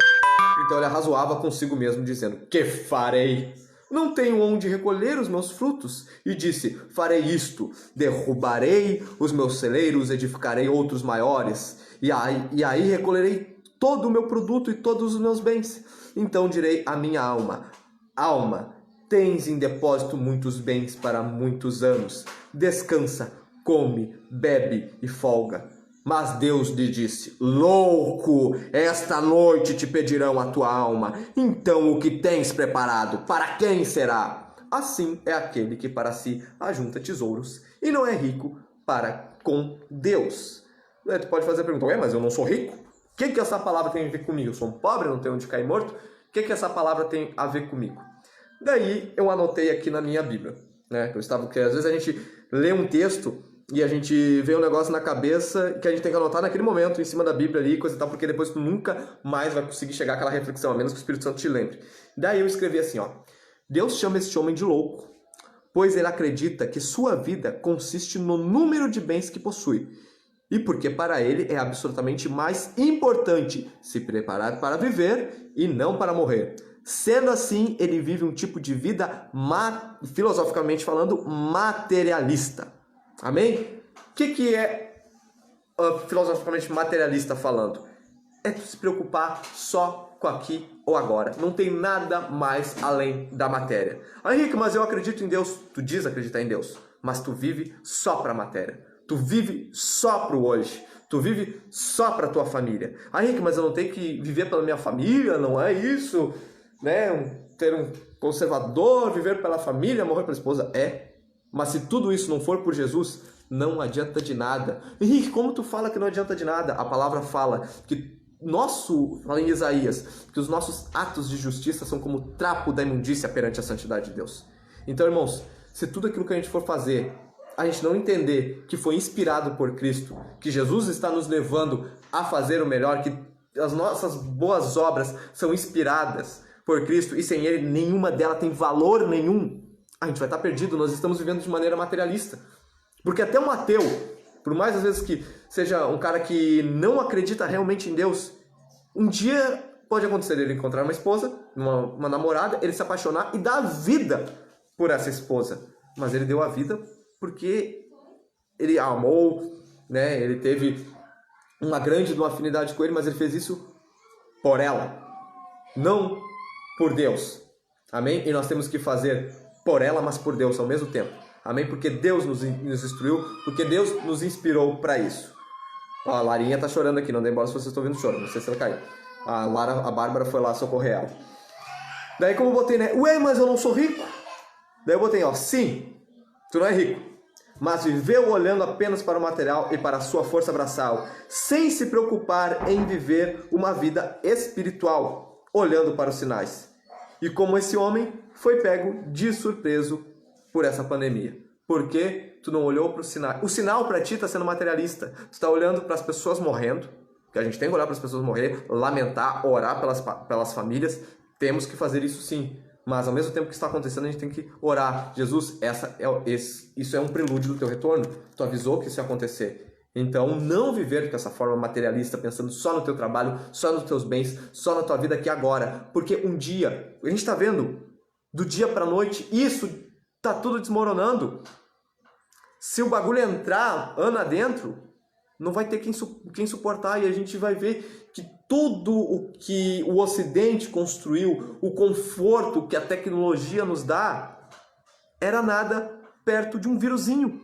Então ele arrazoava consigo mesmo, dizendo, que farei? Não tenho onde recolher os meus frutos. E disse, farei isto, derrubarei os meus celeiros, edificarei outros maiores. E aí recolherei todo o meu produto e todos os meus bens. Então direi à minha alma, alma, tens em depósito muitos bens para muitos anos. Descansa, come, bebe e folga. Mas Deus lhe disse, louco, esta noite te pedirão a tua alma. Então o que tens preparado, para quem será? Assim é aquele que para si ajunta tesouros e não é rico para com Deus. Tu pode fazer a pergunta, mas eu não sou rico? O que essa palavra tem a ver comigo? Eu sou um pobre, não tenho onde cair morto? O que essa palavra tem a ver comigo? Daí eu anotei aqui na minha Bíblia, né? Porque às vezes a gente lê um texto e a gente vê um negócio na cabeça que a gente tem que anotar naquele momento em cima da Bíblia ali, coisa e tal, porque depois tu nunca mais vai conseguir chegar àquela reflexão, a menos que o Espírito Santo te lembre. Daí eu escrevi assim, ó. Deus chama este homem de louco, pois ele acredita que sua vida consiste no número de bens que possui. E porque para ele é absolutamente mais importante se preparar para viver e não para morrer. Sendo assim, ele vive um tipo de vida, filosoficamente falando, materialista. Amém? O que é filosoficamente materialista falando? É tu se preocupar só com aqui ou agora. Não tem nada mais além da matéria. Ah, Henrique, mas eu acredito em Deus. Tu diz acreditar em Deus, mas tu vive só para a matéria. Tu vive só para o hoje. Tu vive só para a tua família. Ah, Henrique, mas eu não tenho que viver pela minha família, não é isso? Né? Ter um conservador, viver pela família, morrer pela esposa. É. Mas se tudo isso não for por Jesus, não adianta de nada. Henrique, como tu fala que não adianta de nada? A palavra fala que fala em Isaías, que os nossos atos de justiça são como trapo da imundícia perante a santidade de Deus. Então, irmãos, se tudo aquilo que a gente for fazer, a gente não entender que foi inspirado por Cristo, que Jesus está nos levando a fazer o melhor, que as nossas boas obras são inspiradas por Cristo e sem Ele nenhuma delas tem valor nenhum, a gente vai estar perdido. Nós estamos vivendo de maneira materialista. Porque até um ateu, por mais às vezes que seja um cara que não acredita realmente em Deus, um dia pode acontecer ele encontrar uma esposa, uma namorada, ele se apaixonar e dar a vida por essa esposa. Mas ele deu a vida porque ele a amou, né? Ele teve uma grande afinidade com ele, mas ele fez isso por ela, não por Deus. Amém? E nós temos que fazer por ela, mas por Deus ao mesmo tempo. Amém? Porque Deus nos instruiu, porque Deus nos inspirou para isso. Ó, a Larinha tá chorando aqui, não dê embora se vocês estão ouvindo choro, não sei se ela caiu. A Bárbara foi lá socorrer ela. Daí como eu botei, né? Ué, mas eu não sou rico. Daí eu botei, ó, sim, tu não é rico, mas viveu olhando apenas para o material e para a sua força braçal, sem se preocupar em viver uma vida espiritual, olhando para os sinais. E como esse homem foi pego de surpreso por essa pandemia. Porque tu não olhou para o sinal. O sinal para ti está sendo materialista. Tu está olhando para as pessoas morrendo, que a gente tem que olhar para as pessoas morrer, lamentar, orar pelas famílias. Temos que fazer isso sim. Mas ao mesmo tempo que está acontecendo, a gente tem que orar. Jesus, isso é um prelúdio do teu retorno. Tu avisou que isso ia acontecer. Então, não viver com essa forma materialista, pensando só no teu trabalho, só nos teus bens, só na tua vida aqui agora. Porque um dia, a gente está vendo, do dia para a noite, isso tá tudo desmoronando. Se o bagulho entrar ano adentro, não vai ter quem suportar. E a gente vai ver que tudo o que o Ocidente construiu, o conforto que a tecnologia nos dá, era nada perto de um vírusinho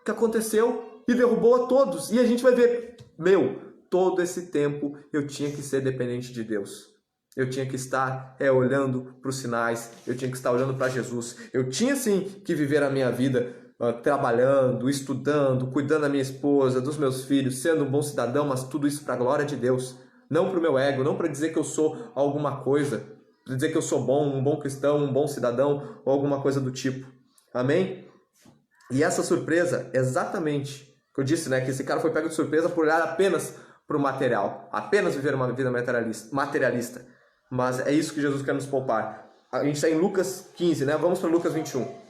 que aconteceu e derrubou a todos. E a gente vai ver, todo esse tempo eu tinha que ser dependente de Deus. Eu tinha que estar olhando para os sinais, eu tinha que estar olhando para Jesus. Eu tinha sim que viver a minha vida trabalhando, estudando, cuidando da minha esposa, dos meus filhos, sendo um bom cidadão, mas tudo isso para a glória de Deus. Não para o meu ego, não para dizer que eu sou alguma coisa, para dizer que eu sou bom, um bom cristão, um bom cidadão ou alguma coisa do tipo. Amém? E essa surpresa, exatamente, que eu disse, né, que esse cara foi pego de surpresa por olhar apenas para o material, apenas viver uma vida materialista. Mas é isso que Jesus quer nos poupar. A gente está em Lucas 15, né? Vamos para Lucas 21.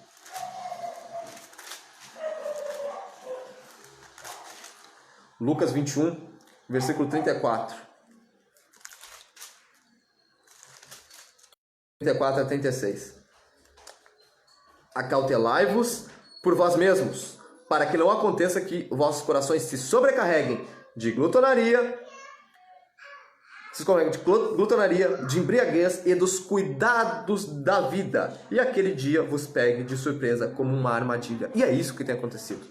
Lucas 21, versículo 34. 34 a 36. Acautelai-vos por vós mesmos, para que não aconteça que vossos corações se sobrecarreguem de glutonaria, de embriaguez e dos cuidados da vida, e aquele dia vos pegue de surpresa como uma armadilha. E é isso que tem acontecido.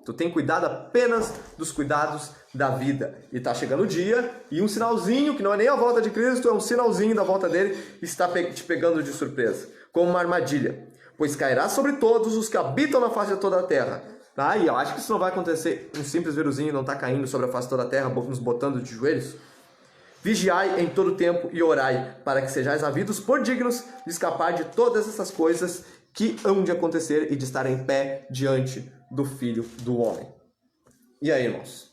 Tu tem cuidado apenas dos cuidados da vida. E está chegando o dia, e um sinalzinho, que não é nem a volta de Cristo, é um sinalzinho da volta dele, está te pegando de surpresa, como uma armadilha. Pois cairá sobre todos os que habitam na face de toda a terra. E eu acho que isso não vai acontecer. Um simples vírusinho não está caindo sobre a face de toda a terra, nos botando de joelhos. Vigiai em todo tempo e orai, para que sejais havidos por dignos de escapar de todas essas coisas que hão de acontecer e de estar em pé diante do Filho do Homem. E aí, irmãos?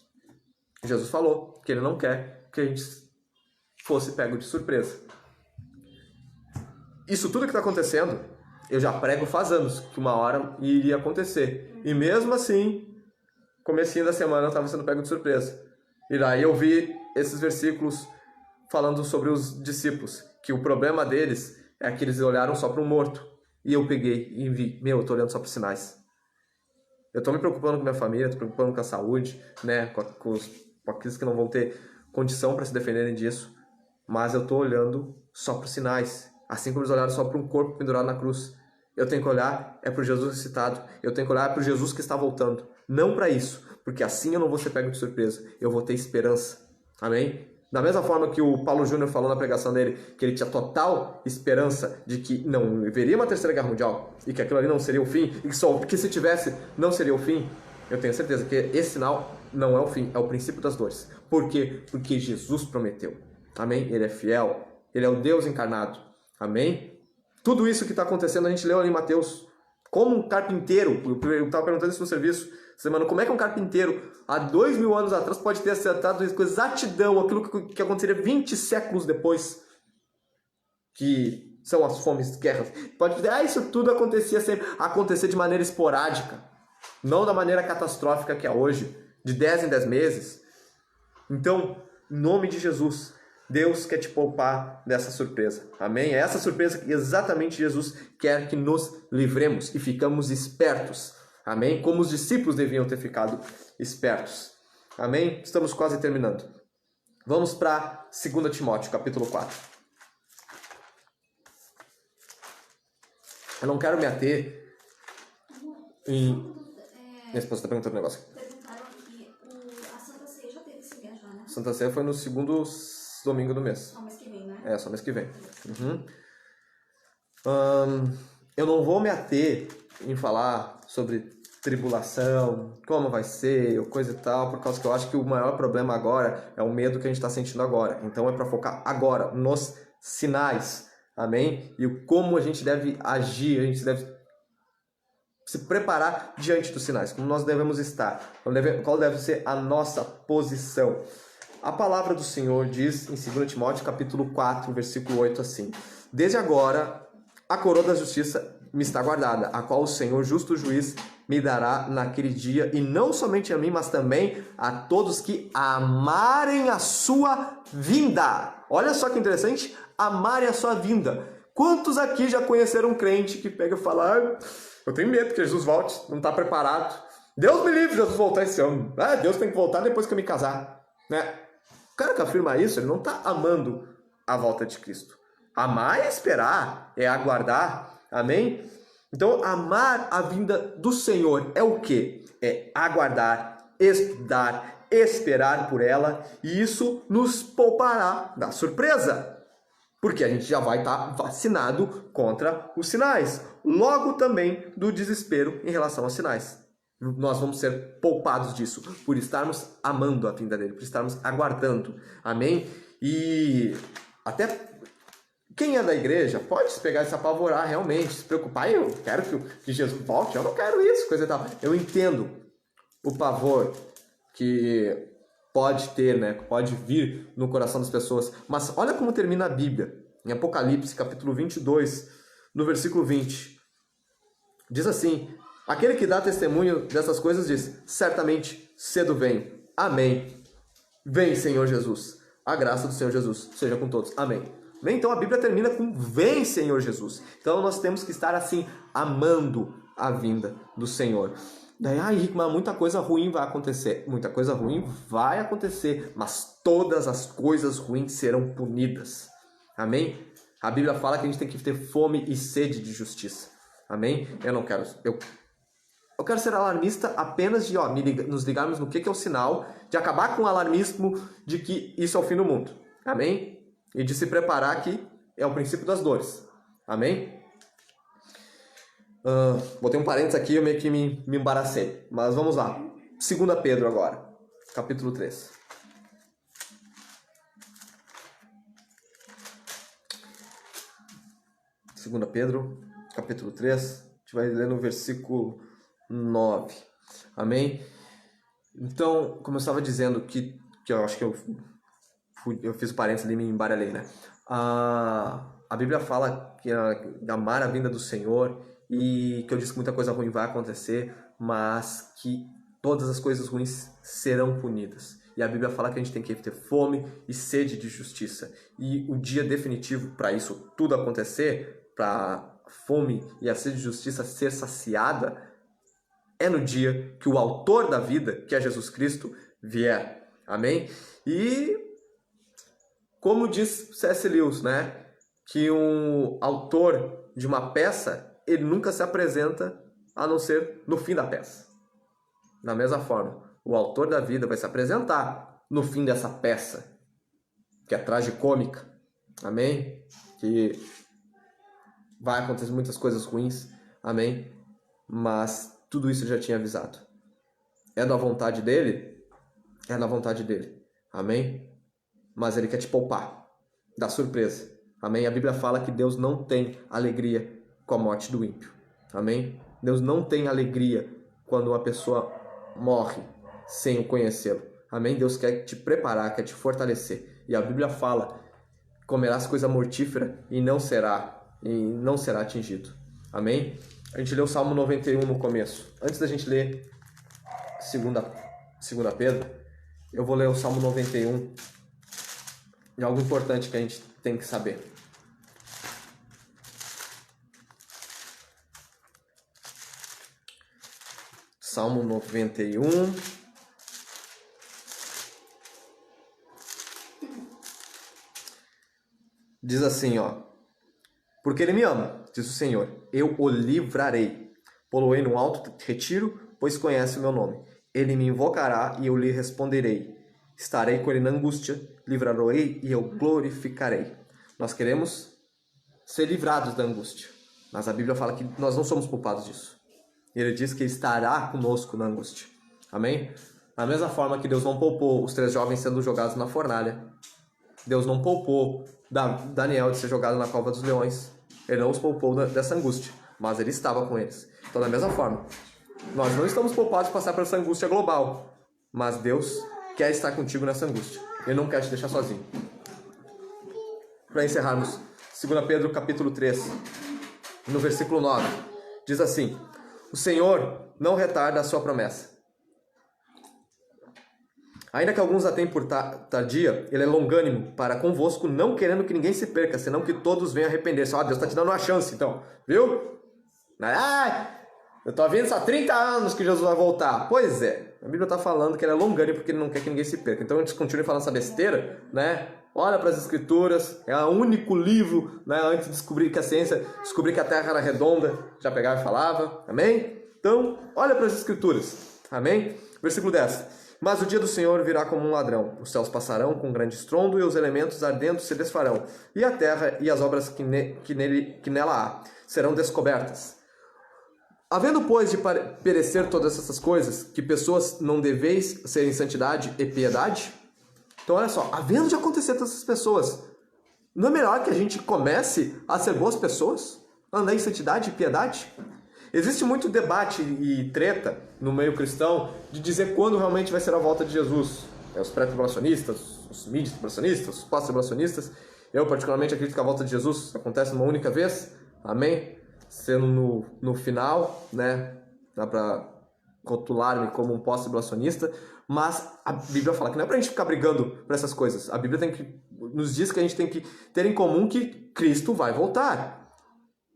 Jesus falou que ele não quer que a gente fosse pego de surpresa. Isso tudo que está acontecendo, eu já prego faz anos que uma hora iria acontecer. E mesmo assim, comecinho da semana eu estava sendo pego de surpresa. E daí eu vi esses versículos falando sobre os discípulos, que o problema deles é que eles olharam só para o morto. E eu peguei e vi, eu estou olhando só para os sinais. Eu estou me preocupando com minha família, estou me preocupando com a saúde, né, com aqueles que não vão ter condição para se defenderem disso. Mas eu estou olhando só para os sinais. Assim como eles olharam só para um corpo pendurado na cruz. Eu tenho que olhar para o Jesus ressuscitado. Eu tenho que olhar para o Jesus que está voltando. Não para isso, porque assim eu não vou ser pego de surpresa. Eu vou ter esperança. Amém? Da mesma forma que o Paulo Júnior falou na pregação dele, que ele tinha total esperança de que não haveria uma terceira guerra mundial, e que aquilo ali não seria o fim, e que se tivesse, não seria o fim. Eu tenho certeza que esse sinal não é o fim, é o princípio das dores. Por quê? Porque Jesus prometeu. Amém? Ele é fiel. Ele é o Deus encarnado. Amém? Tudo isso que está acontecendo, a gente leu ali em Mateus. Como um carpinteiro, eu estava perguntando isso no serviço semana, como é que um carpinteiro, há 2000 anos atrás, pode ter acertado com exatidão aquilo que aconteceria 20 séculos depois, que são as fomes, guerras. Pode dizer, isso tudo acontecia sempre, acontecer de maneira esporádica, não da maneira catastrófica que é hoje, de 10 em 10 meses. Então, em nome de Jesus, Deus quer te poupar dessa surpresa. Amém? É essa surpresa que exatamente Jesus quer que nos livremos e ficamos espertos. Amém? Como os discípulos deviam ter ficado espertos. Amém? Estamos quase terminando. Vamos para 2 Timóteo, capítulo 4. Eu não quero me ater em... Minha esposa está perguntando um negócio. Perguntaram aqui, a Santa Ceia já teve esse mês já, né? Santa Ceia foi no segundo domingo do mês. Só mês que vem, né? É, só mês que vem. Eu não vou me ater em falar sobre tribulação, como vai ser, coisa e tal, por causa que eu acho que o maior problema agora é o medo que a gente está sentindo agora. Então é para focar agora nos sinais, amém? E como a gente deve agir, a gente deve se preparar diante dos sinais, como nós devemos estar, qual deve ser a nossa posição. A palavra do Senhor diz em 2 Timóteo capítulo 4, versículo 8 assim: Desde agora a coroa da justiça me está guardada, a qual o Senhor, justo juiz, me dará naquele dia, e não somente a mim, mas também a todos que amarem a sua vinda. Olha só que interessante, amarem a sua vinda. Quantos aqui já conheceram um crente que pega e fala, eu tenho medo que Jesus volte, não está preparado. Deus me livre de Jesus voltar esse ano. Deus tem que voltar depois que eu me casar. Né? O cara que afirma isso, ele não está amando a volta de Cristo. Amar é esperar, é aguardar. Amém? Então, amar a vinda do Senhor é o quê? É aguardar, estudar, esperar por ela, e isso nos poupará da surpresa. Porque a gente já vai estar vacinado contra os sinais. Logo também do desespero em relação aos sinais. Nós vamos ser poupados disso, por estarmos amando a vinda dele, por estarmos aguardando. Amém? E até quem é da igreja pode se pegar e se apavorar realmente, se preocupar. Eu quero que Jesus volte, eu não quero isso, coisa e tal. Eu entendo o pavor que pode ter, né? Pode vir no coração das pessoas. Mas olha como termina a Bíblia. Em Apocalipse, capítulo 22, no versículo 20. Diz assim: aquele que dá testemunho dessas coisas diz, certamente cedo vem. Amém. Vem, Senhor Jesus. A graça do Senhor Jesus seja com todos. Amém. Então a Bíblia termina com vem, Senhor Jesus. Então nós temos que estar assim, amando a vinda do Senhor. Daí, Henrique, mas muita coisa ruim vai acontecer. Muita coisa ruim vai acontecer, mas todas as coisas ruins serão punidas. Amém? A Bíblia fala que a gente tem que ter fome e sede de justiça. Amém? Eu não quero. Eu quero ser alarmista apenas de nos ligarmos no que é o sinal, de acabar com o alarmismo de que isso é o fim do mundo. Amém? E de se preparar que é o princípio das dores. Amém? Botei um parênteses aqui, eu meio que me embaracei. Mas vamos lá. 2 Pedro agora, capítulo 3. Segunda Pedro, capítulo 3. A gente vai ler no versículo 9. Amém? Então, como eu estava dizendo, que eu acho que eu fiz o parênteses ali e me embaralhei, né? A Bíblia fala que amar a vinda do Senhor, e que eu disse que muita coisa ruim vai acontecer, mas que todas as coisas ruins serão punidas. E a Bíblia fala que a gente tem que ter fome e sede de justiça. E o dia definitivo para isso tudo acontecer, para a fome e a sede de justiça ser saciada, é no dia que o autor da vida, que é Jesus Cristo, vier. Amém? E como diz C.S. Lewis, né? Que um autor de uma peça, ele nunca se apresenta a não ser no fim da peça. Da mesma forma, o autor da vida vai se apresentar no fim dessa peça, que é tragicômica. Amém? Que vai acontecer muitas coisas ruins. Amém? Mas tudo isso eu já tinha avisado. é da vontade dele, é da vontade dele. Amém? Mas ele quer te poupar da surpresa. Amém? A Bíblia fala que Deus não tem alegria com a morte do ímpio. Amém? Deus não tem alegria quando uma pessoa morre sem o conhecê-lo. Amém? Deus quer te preparar, quer te fortalecer. E a Bíblia fala: comerás coisa mortífera e não será atingido. Amém? A gente leu o Salmo 91 no começo. Antes da gente ler 2 Pedro, eu vou ler o Salmo 91. É algo importante que a gente tem que saber. Salmo 91. Diz assim, ó: porque ele me ama, diz o Senhor, eu o livrarei. Poloei no alto retiro, pois conhece o meu nome. Ele me invocará e eu lhe responderei. Estarei com ele na angústia, livrarei e eu glorificarei. Nós queremos ser livrados da angústia, mas a Bíblia fala que nós não somos culpados disso. Ele diz que estará conosco na angústia. Amém? Da mesma forma que Deus não poupou os 3 jovens sendo jogados na fornalha, Deus não poupou Daniel de ser jogado na cova dos leões. Ele não os poupou dessa angústia, mas ele estava com eles. Então, da mesma forma, nós não estamos poupados de passar por essa angústia global, mas Deus quer estar contigo nessa angústia. Ele não quer te deixar sozinho. Para encerrarmos, 2 Pedro capítulo 3, no versículo 9, diz assim: o Senhor não retarda a sua promessa, ainda que alguns a tenham por tardia, ele é longânimo para convosco, não querendo que ninguém se perca, senão que todos venham arrepender-se. Deus está te dando uma chance, então, viu? Eu estou vendo isso há 30 anos que Jesus vai voltar. Pois é, a Bíblia está falando que ele é longânimo porque ele não quer que ninguém se perca. Então, antes de continuar falando essa besteira, né? Olha para as Escrituras, é o único livro, né? Antes de descobrir que a ciência, descobrir que a Terra era redonda, já pegava e falava, amém? Então, olha para as Escrituras, amém? Versículo 10. Mas o dia do Senhor virá como um ladrão. Os céus passarão com grande estrondo e os elementos ardendo se desfarão. E a terra e as obras que nela há serão descobertas. Havendo, pois, de perecer todas essas coisas, que pessoas não deveis ser em santidade e piedade? Então, olha só, havendo de acontecer todas essas pessoas, não é melhor que a gente comece a ser boas pessoas? Andar em santidade e piedade? Existe muito debate e treta no meio cristão de dizer quando realmente vai ser a volta de Jesus. Os pré-tribulacionistas, os mid-tribulacionistas, os pós-tribulacionistas. Eu, particularmente, acredito que a volta de Jesus acontece uma única vez. Amém? Sendo no final, né? Dá para rotular-me como um pós-tribulacionista. Mas a Bíblia fala que não é pra gente ficar brigando por essas coisas. A Bíblia nos diz que a gente tem que ter em comum que Cristo vai voltar.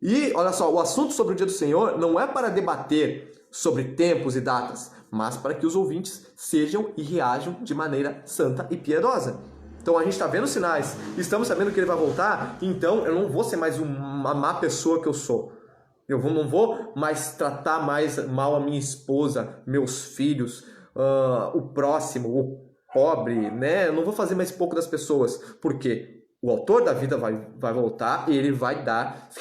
E, olha só, o assunto sobre o dia do Senhor não é para debater sobre tempos e datas, mas para que os ouvintes sejam e reajam de maneira santa e piedosa. Então a gente está vendo sinais, estamos sabendo que ele vai voltar, então eu não vou ser mais uma má pessoa que eu sou. Não vou mais tratar mais mal a minha esposa, meus filhos, o próximo, o pobre, né? Eu não vou fazer mais pouco das pessoas, porque o autor da vida vai voltar e ele vai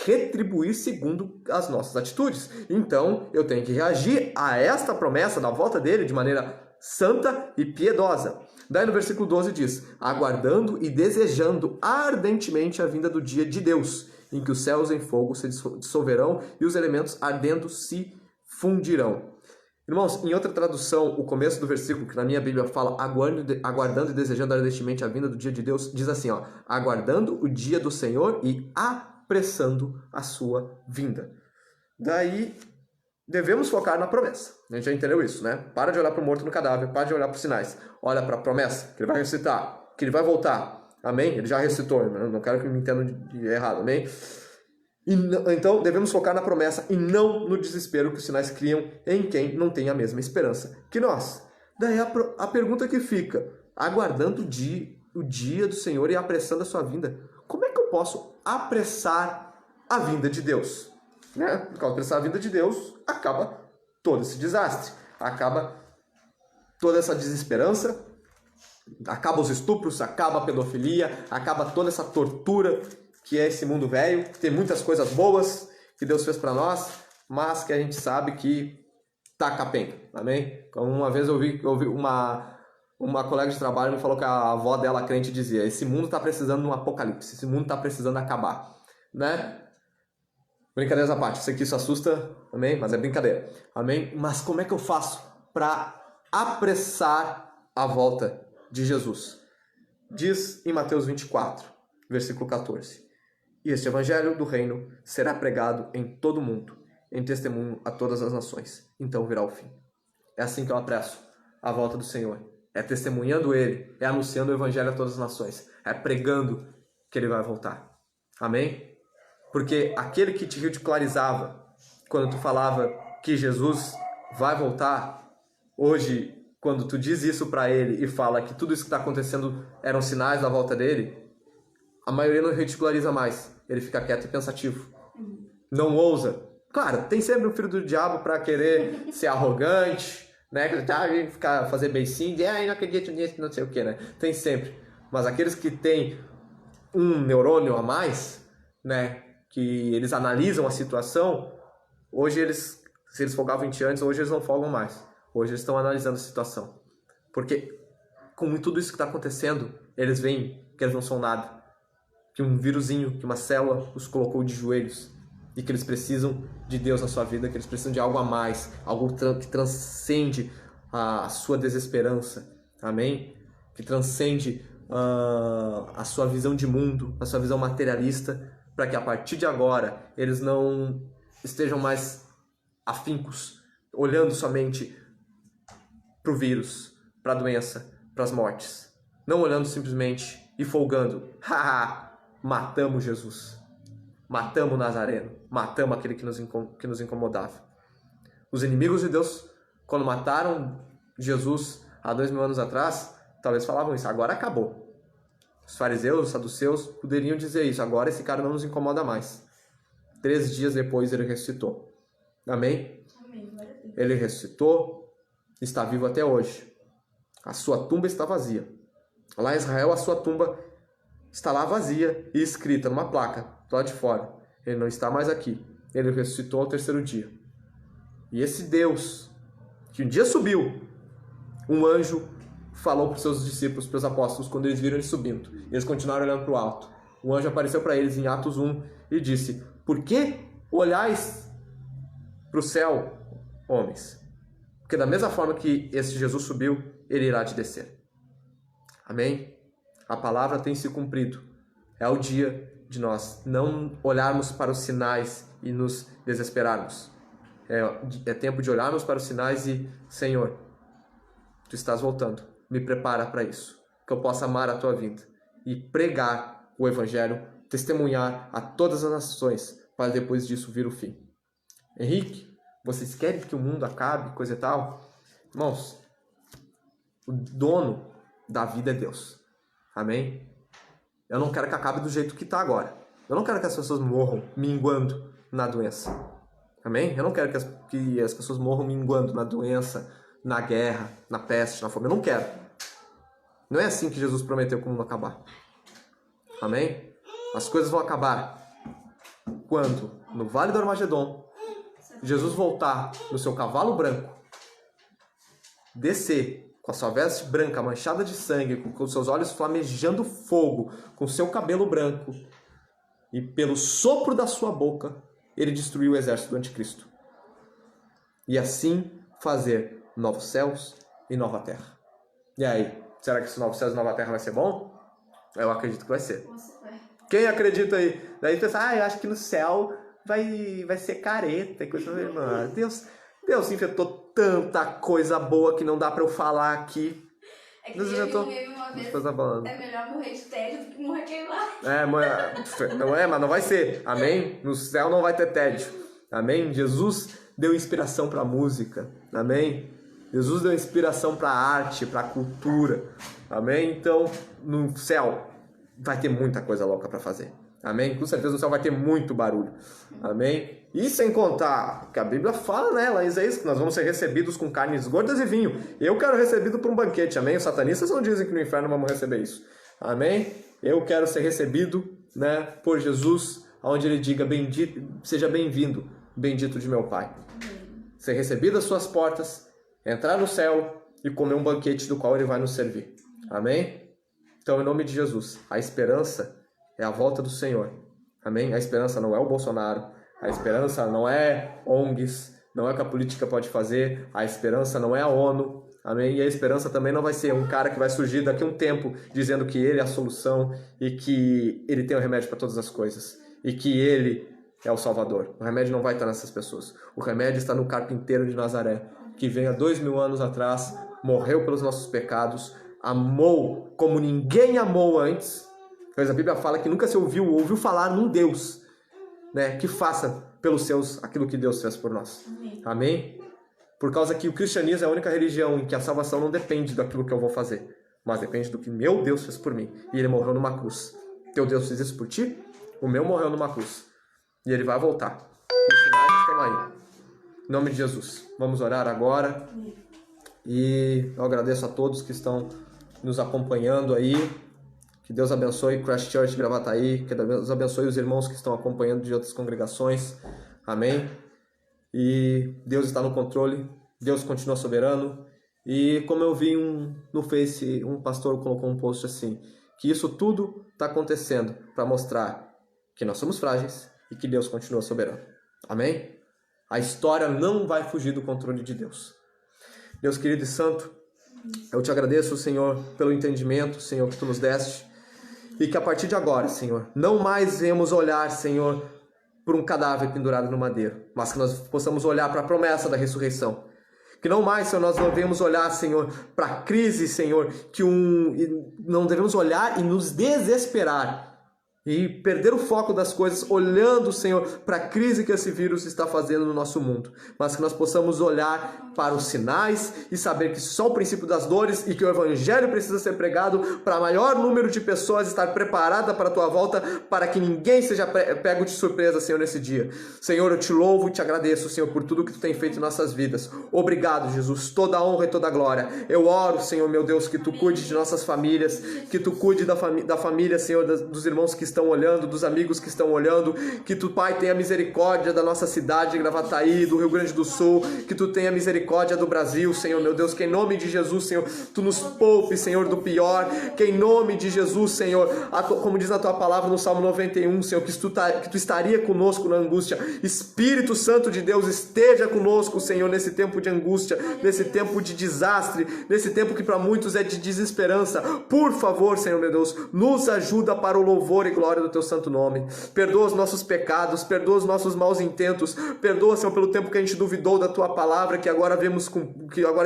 retribuir segundo as nossas atitudes. Então, eu tenho que reagir a esta promessa da volta dele de maneira santa e piedosa. Daí no versículo 12 diz: aguardando e desejando ardentemente a vinda do dia de Deus, em que os céus em fogo se dissolverão e os elementos ardendo se fundirão. Irmãos, em outra tradução, o começo do versículo, que na minha Bíblia fala aguardando e desejando ardentemente a vinda do dia de Deus, diz assim, ó: aguardando o dia do Senhor e apressando a sua vinda. Daí, devemos focar na promessa. A gente já entendeu isso, né? Para de olhar para o morto no cadáver, para de olhar para os sinais. Olha para a promessa, que ele vai ressuscitar, que ele vai voltar. Amém? Ele já ressuscitou, eu não quero que me entendam de errado, amém? Então, devemos focar na promessa e não no desespero que os sinais criam em quem não tem a mesma esperança que nós. Daí a pergunta que fica: aguardando o dia do Senhor e apressando a sua vinda, como é que eu posso apressar a vinda de Deus? Né? Porque ao apressar a vinda de Deus, acaba todo esse desastre, acaba toda essa desesperança, acaba os estupros, acaba a pedofilia, acaba toda essa tortura que é esse mundo velho. Tem muitas coisas boas que Deus fez para nós, mas que a gente sabe que tá capenga, amém? Então, uma vez eu ouvi uma colega de trabalho me falou que a avó dela, crente, dizia: esse mundo tá precisando de um apocalipse, esse mundo tá precisando acabar, né? Brincadeiras à parte, eu sei que isso assusta, amém? Mas é brincadeira, amém? Mas como é que eu faço para apressar a volta de Jesus? Diz em Mateus 24, versículo 14: e este evangelho do reino será pregado em todo o mundo, em testemunho a todas as nações. Então virá o fim. É assim que eu apresso a volta do Senhor. É testemunhando Ele, é anunciando o evangelho a todas as nações, é pregando que Ele vai voltar. Amém? Porque aquele que te ridicularizava quando tu falava que Jesus vai voltar, hoje, quando tu diz isso para ele e fala que tudo isso que está acontecendo eram sinais da volta dele, a maioria não ridiculariza mais. Ele fica quieto e pensativo. Não ousa. Claro, tem sempre o filho do diabo para querer ser arrogante, né? Fazer beicinho, não acredito nisso, não sei o que, né? Tem sempre. Mas aqueles que têm um neurônio a mais, né? Que eles analisam a situação, hoje se eles folgavam 20 antes, hoje eles não folgam mais. Hoje eles estão analisando a situação. Porque com tudo isso que está acontecendo, eles veem que eles não são nada. Que um vírusinho, que uma célula os colocou de joelhos. E que eles precisam de Deus na sua vida, que eles precisam de algo a mais, algo que transcende a sua desesperança. Amém? Que transcende a sua visão de mundo, a sua visão materialista, para que a partir de agora eles não estejam mais afincos, olhando somente para o vírus, para a doença, para as mortes. Não olhando simplesmente e folgando. Haha, matamos Jesus. Matamos o Nazareno. Matamos aquele que nos incomodava. Os inimigos de Deus, quando mataram Jesus há 2000 anos atrás, talvez falavam isso. Agora acabou. Os fariseus, os saduceus poderiam dizer isso. Agora esse cara não nos incomoda mais. 3 dias depois ele ressuscitou. Amém? Amém. Ele ressuscitou, está vivo até hoje. A sua tumba está vazia. Lá em Israel, a sua tumba está lá vazia e escrita numa placa, do lado de fora: ele não está mais aqui. Ele ressuscitou ao 3º dia. E esse Deus, que um dia subiu, um anjo falou para os seus discípulos, para os apóstolos, quando eles viram ele subindo. Eles continuaram olhando para o alto. O anjo apareceu para eles em Atos 1 e disse: por que olhais para o céu, homens? Porque da mesma forma que esse Jesus subiu, ele irá te descer. Amém? A palavra tem se cumprido. É o dia de nós não olharmos para os sinais e nos desesperarmos. É tempo de olharmos para os sinais e: Senhor, tu estás voltando. Me prepara para isso. Que eu possa amar a tua vida e pregar o evangelho, testemunhar a todas as nações, para depois disso vir o fim. Henrique, vocês querem que o mundo acabe, coisa e tal? Irmãos, o dono da vida é Deus. Amém? Eu não quero que acabe do jeito que está agora. Eu não quero que as pessoas morram minguando na doença. Amém? Eu não quero que as pessoas morram minguando na doença, na guerra, na peste, na fome. Eu não quero. Não é assim que Jesus prometeu que o mundo acabar. Amém? As coisas vão acabar quando, no Vale do Armagedon, Jesus voltar no seu cavalo branco, descer com a sua veste branca manchada de sangue, com seus olhos flamejando fogo, com seu cabelo branco, e pelo sopro da sua boca, ele destruiu o exército do anticristo. E assim fazer novos céus e nova terra. E aí, será que esses novos céus e nova terra vai ser bom? Eu acredito que vai ser. Quem acredita aí? Daí pensa: eu acho que no céu vai ser careta e coisa. Deus inventou tanta coisa boa que não dá pra eu falar aqui. É que eu vi um meme uma vez: é melhor morrer de tédio do que morrer queimado. Não é, mas não vai ser. Amém? No céu não vai ter tédio. Amém? Jesus deu inspiração pra música. Amém? Jesus deu inspiração pra arte, pra cultura. Amém? Então, no céu vai ter muita coisa louca pra fazer. Amém? Com certeza no céu vai ter muito barulho. Amém? E sem contar que a Bíblia fala, né, lá em Isaías, que nós vamos ser recebidos com carnes gordas e vinho. Eu quero recebido por um banquete. Amém? Os satanistas não dizem que no inferno vamos receber isso. Amém? Eu quero ser recebido, né, por Jesus, onde ele diga: bendito, seja bem-vindo, bendito de meu Pai. ser recebido às suas portas, entrar no céu e comer um banquete do qual ele vai nos servir. Amém? Então, em nome de Jesus, a esperança é a volta do Senhor. Amém? A esperança não é o Bolsonaro, a esperança não é ONGs, não é o que a política pode fazer, a esperança não é a ONU, amém? E a esperança também não vai ser um cara que vai surgir daqui a um tempo dizendo que ele é a solução e que ele tem o remédio para todas as coisas e que ele é o Salvador. O remédio não vai estar nessas pessoas. O remédio está no carpinteiro de Nazaré, que veio há 2000 anos atrás, morreu pelos nossos pecados, amou como ninguém amou antes. Pois a Bíblia fala que nunca se ouviu falar num Deus, né, que faça pelos seus aquilo que Deus fez por nós. Amém? Amém? Por causa que o cristianismo é a única religião em que a salvação não depende daquilo que eu vou fazer, mas depende do que meu Deus fez por mim. E ele morreu numa cruz. Teu Deus fez isso por ti? O meu morreu numa cruz. E ele vai voltar. Os sinais estão aí. Em nome de Jesus. Vamos orar agora. E eu agradeço a todos que estão nos acompanhando aí. Que Deus abençoe Christ Church Gravataí. Que Deus abençoe os irmãos que estão acompanhando de outras congregações. Amém? E Deus está no controle. Deus continua soberano. E como eu vi no Face, um pastor colocou um post assim, que isso tudo está acontecendo para mostrar que nós somos frágeis e que Deus continua soberano. Amém? A história não vai fugir do controle de Deus. Deus querido e santo, eu te agradeço, Senhor, pelo entendimento, Senhor, que Tu nos deste. E que a partir de agora, Senhor, não mais venhamos olhar, Senhor, por um cadáver pendurado no madeiro, mas que nós possamos olhar para a promessa da ressurreição. Que não mais, Senhor, nós não devemos olhar, Senhor, para a crise, Senhor, não devemos olhar e nos desesperar e perder o foco das coisas, olhando, Senhor, para a crise que esse vírus está fazendo no nosso mundo. Mas que nós possamos olhar para os sinais e saber que só o princípio das dores e que o Evangelho precisa ser pregado para maior número de pessoas, estar preparada para a Tua volta, para que ninguém seja pego de surpresa, Senhor, nesse dia. Senhor, eu te louvo e te agradeço, Senhor, por tudo que Tu tem feito em nossas vidas. Obrigado, Jesus, toda a honra e toda a glória. Eu oro, Senhor, meu Deus, que Tu cuide de nossas famílias, que Tu cuide da família, Senhor, dos irmãos que estão olhando, dos amigos que estão olhando, que Tu, Pai, tenha misericórdia da nossa cidade de Gravataí, do Rio Grande do Sul, que Tu tenha misericórdia do Brasil, Senhor, meu Deus, que em nome de Jesus, Senhor, Tu nos poupe, Senhor, do pior, que em nome de Jesus, Senhor, como diz na Tua palavra no Salmo 91, Senhor, que Tu estaria conosco na angústia. Espírito Santo de Deus, esteja conosco, Senhor, nesse tempo de angústia, nesse tempo de desastre, nesse tempo que para muitos é de desesperança. Por favor, Senhor, meu Deus, nos ajuda para o louvor e glória do Teu santo nome. Perdoa os nossos pecados, perdoa os nossos maus intentos, perdoa, Senhor, pelo tempo que a gente duvidou da Tua palavra, que agora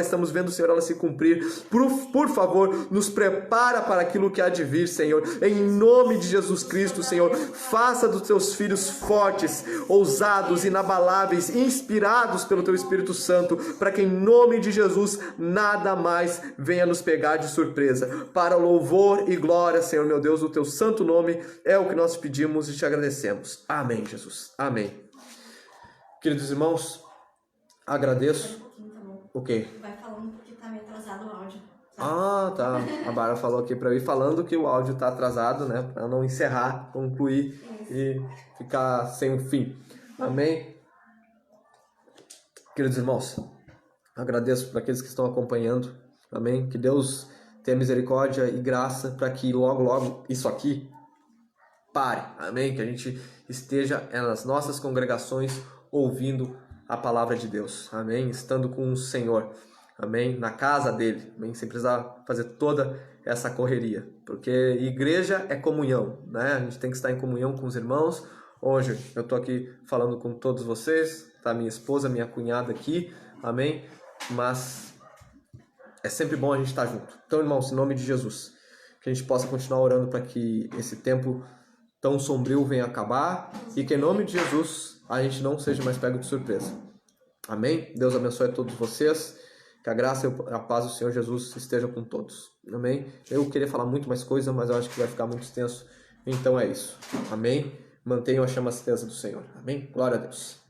estamos vendo, Senhor, ela se cumprir. Por favor, nos prepara para aquilo que há de vir, Senhor. Em nome de Jesus Cristo, Senhor, faça dos Teus filhos fortes, ousados, inabaláveis, inspirados pelo Teu Espírito Santo, para que em nome de Jesus nada mais venha nos pegar de surpresa. Para o louvor e glória, Senhor, meu Deus, o Teu santo nome é o que nós pedimos e te agradecemos. Amém, Jesus. Amém. Queridos irmãos, agradeço. O quê? Vai falando porque tá meio atrasado o áudio. Ah, tá. A Bárbara falou aqui para eu ir falando que o áudio tá atrasado, né? Para não encerrar, concluir e ficar sem um fim. Amém? Queridos irmãos, agradeço por aqueles que estão acompanhando. Amém? Que Deus tenha misericórdia e graça para que logo isso aqui pare. Amém? Que a gente esteja nas nossas congregações ouvindo a palavra de Deus. Amém? Estando com o Senhor. Amém? Na casa dele. Amém? Sem precisar fazer toda essa correria. Porque igreja é comunhão, né? A gente tem que estar em comunhão com os irmãos. Hoje eu estou aqui falando com todos vocês. Tá minha esposa, minha cunhada aqui. Amém? Mas é sempre bom a gente estar junto. Então, irmãos, em nome de Jesus, que a gente possa continuar orando para que esse tempo tão sombrio venha acabar e que em nome de Jesus a gente não seja mais pego de surpresa. Amém? Deus abençoe a todos vocês. Que a graça e a paz do Senhor Jesus esteja com todos. Amém? Eu queria falar muito mais coisa, mas eu acho que vai ficar muito extenso. Então é isso. Amém? Mantenham a chama acesa do Senhor. Amém? Glória a Deus.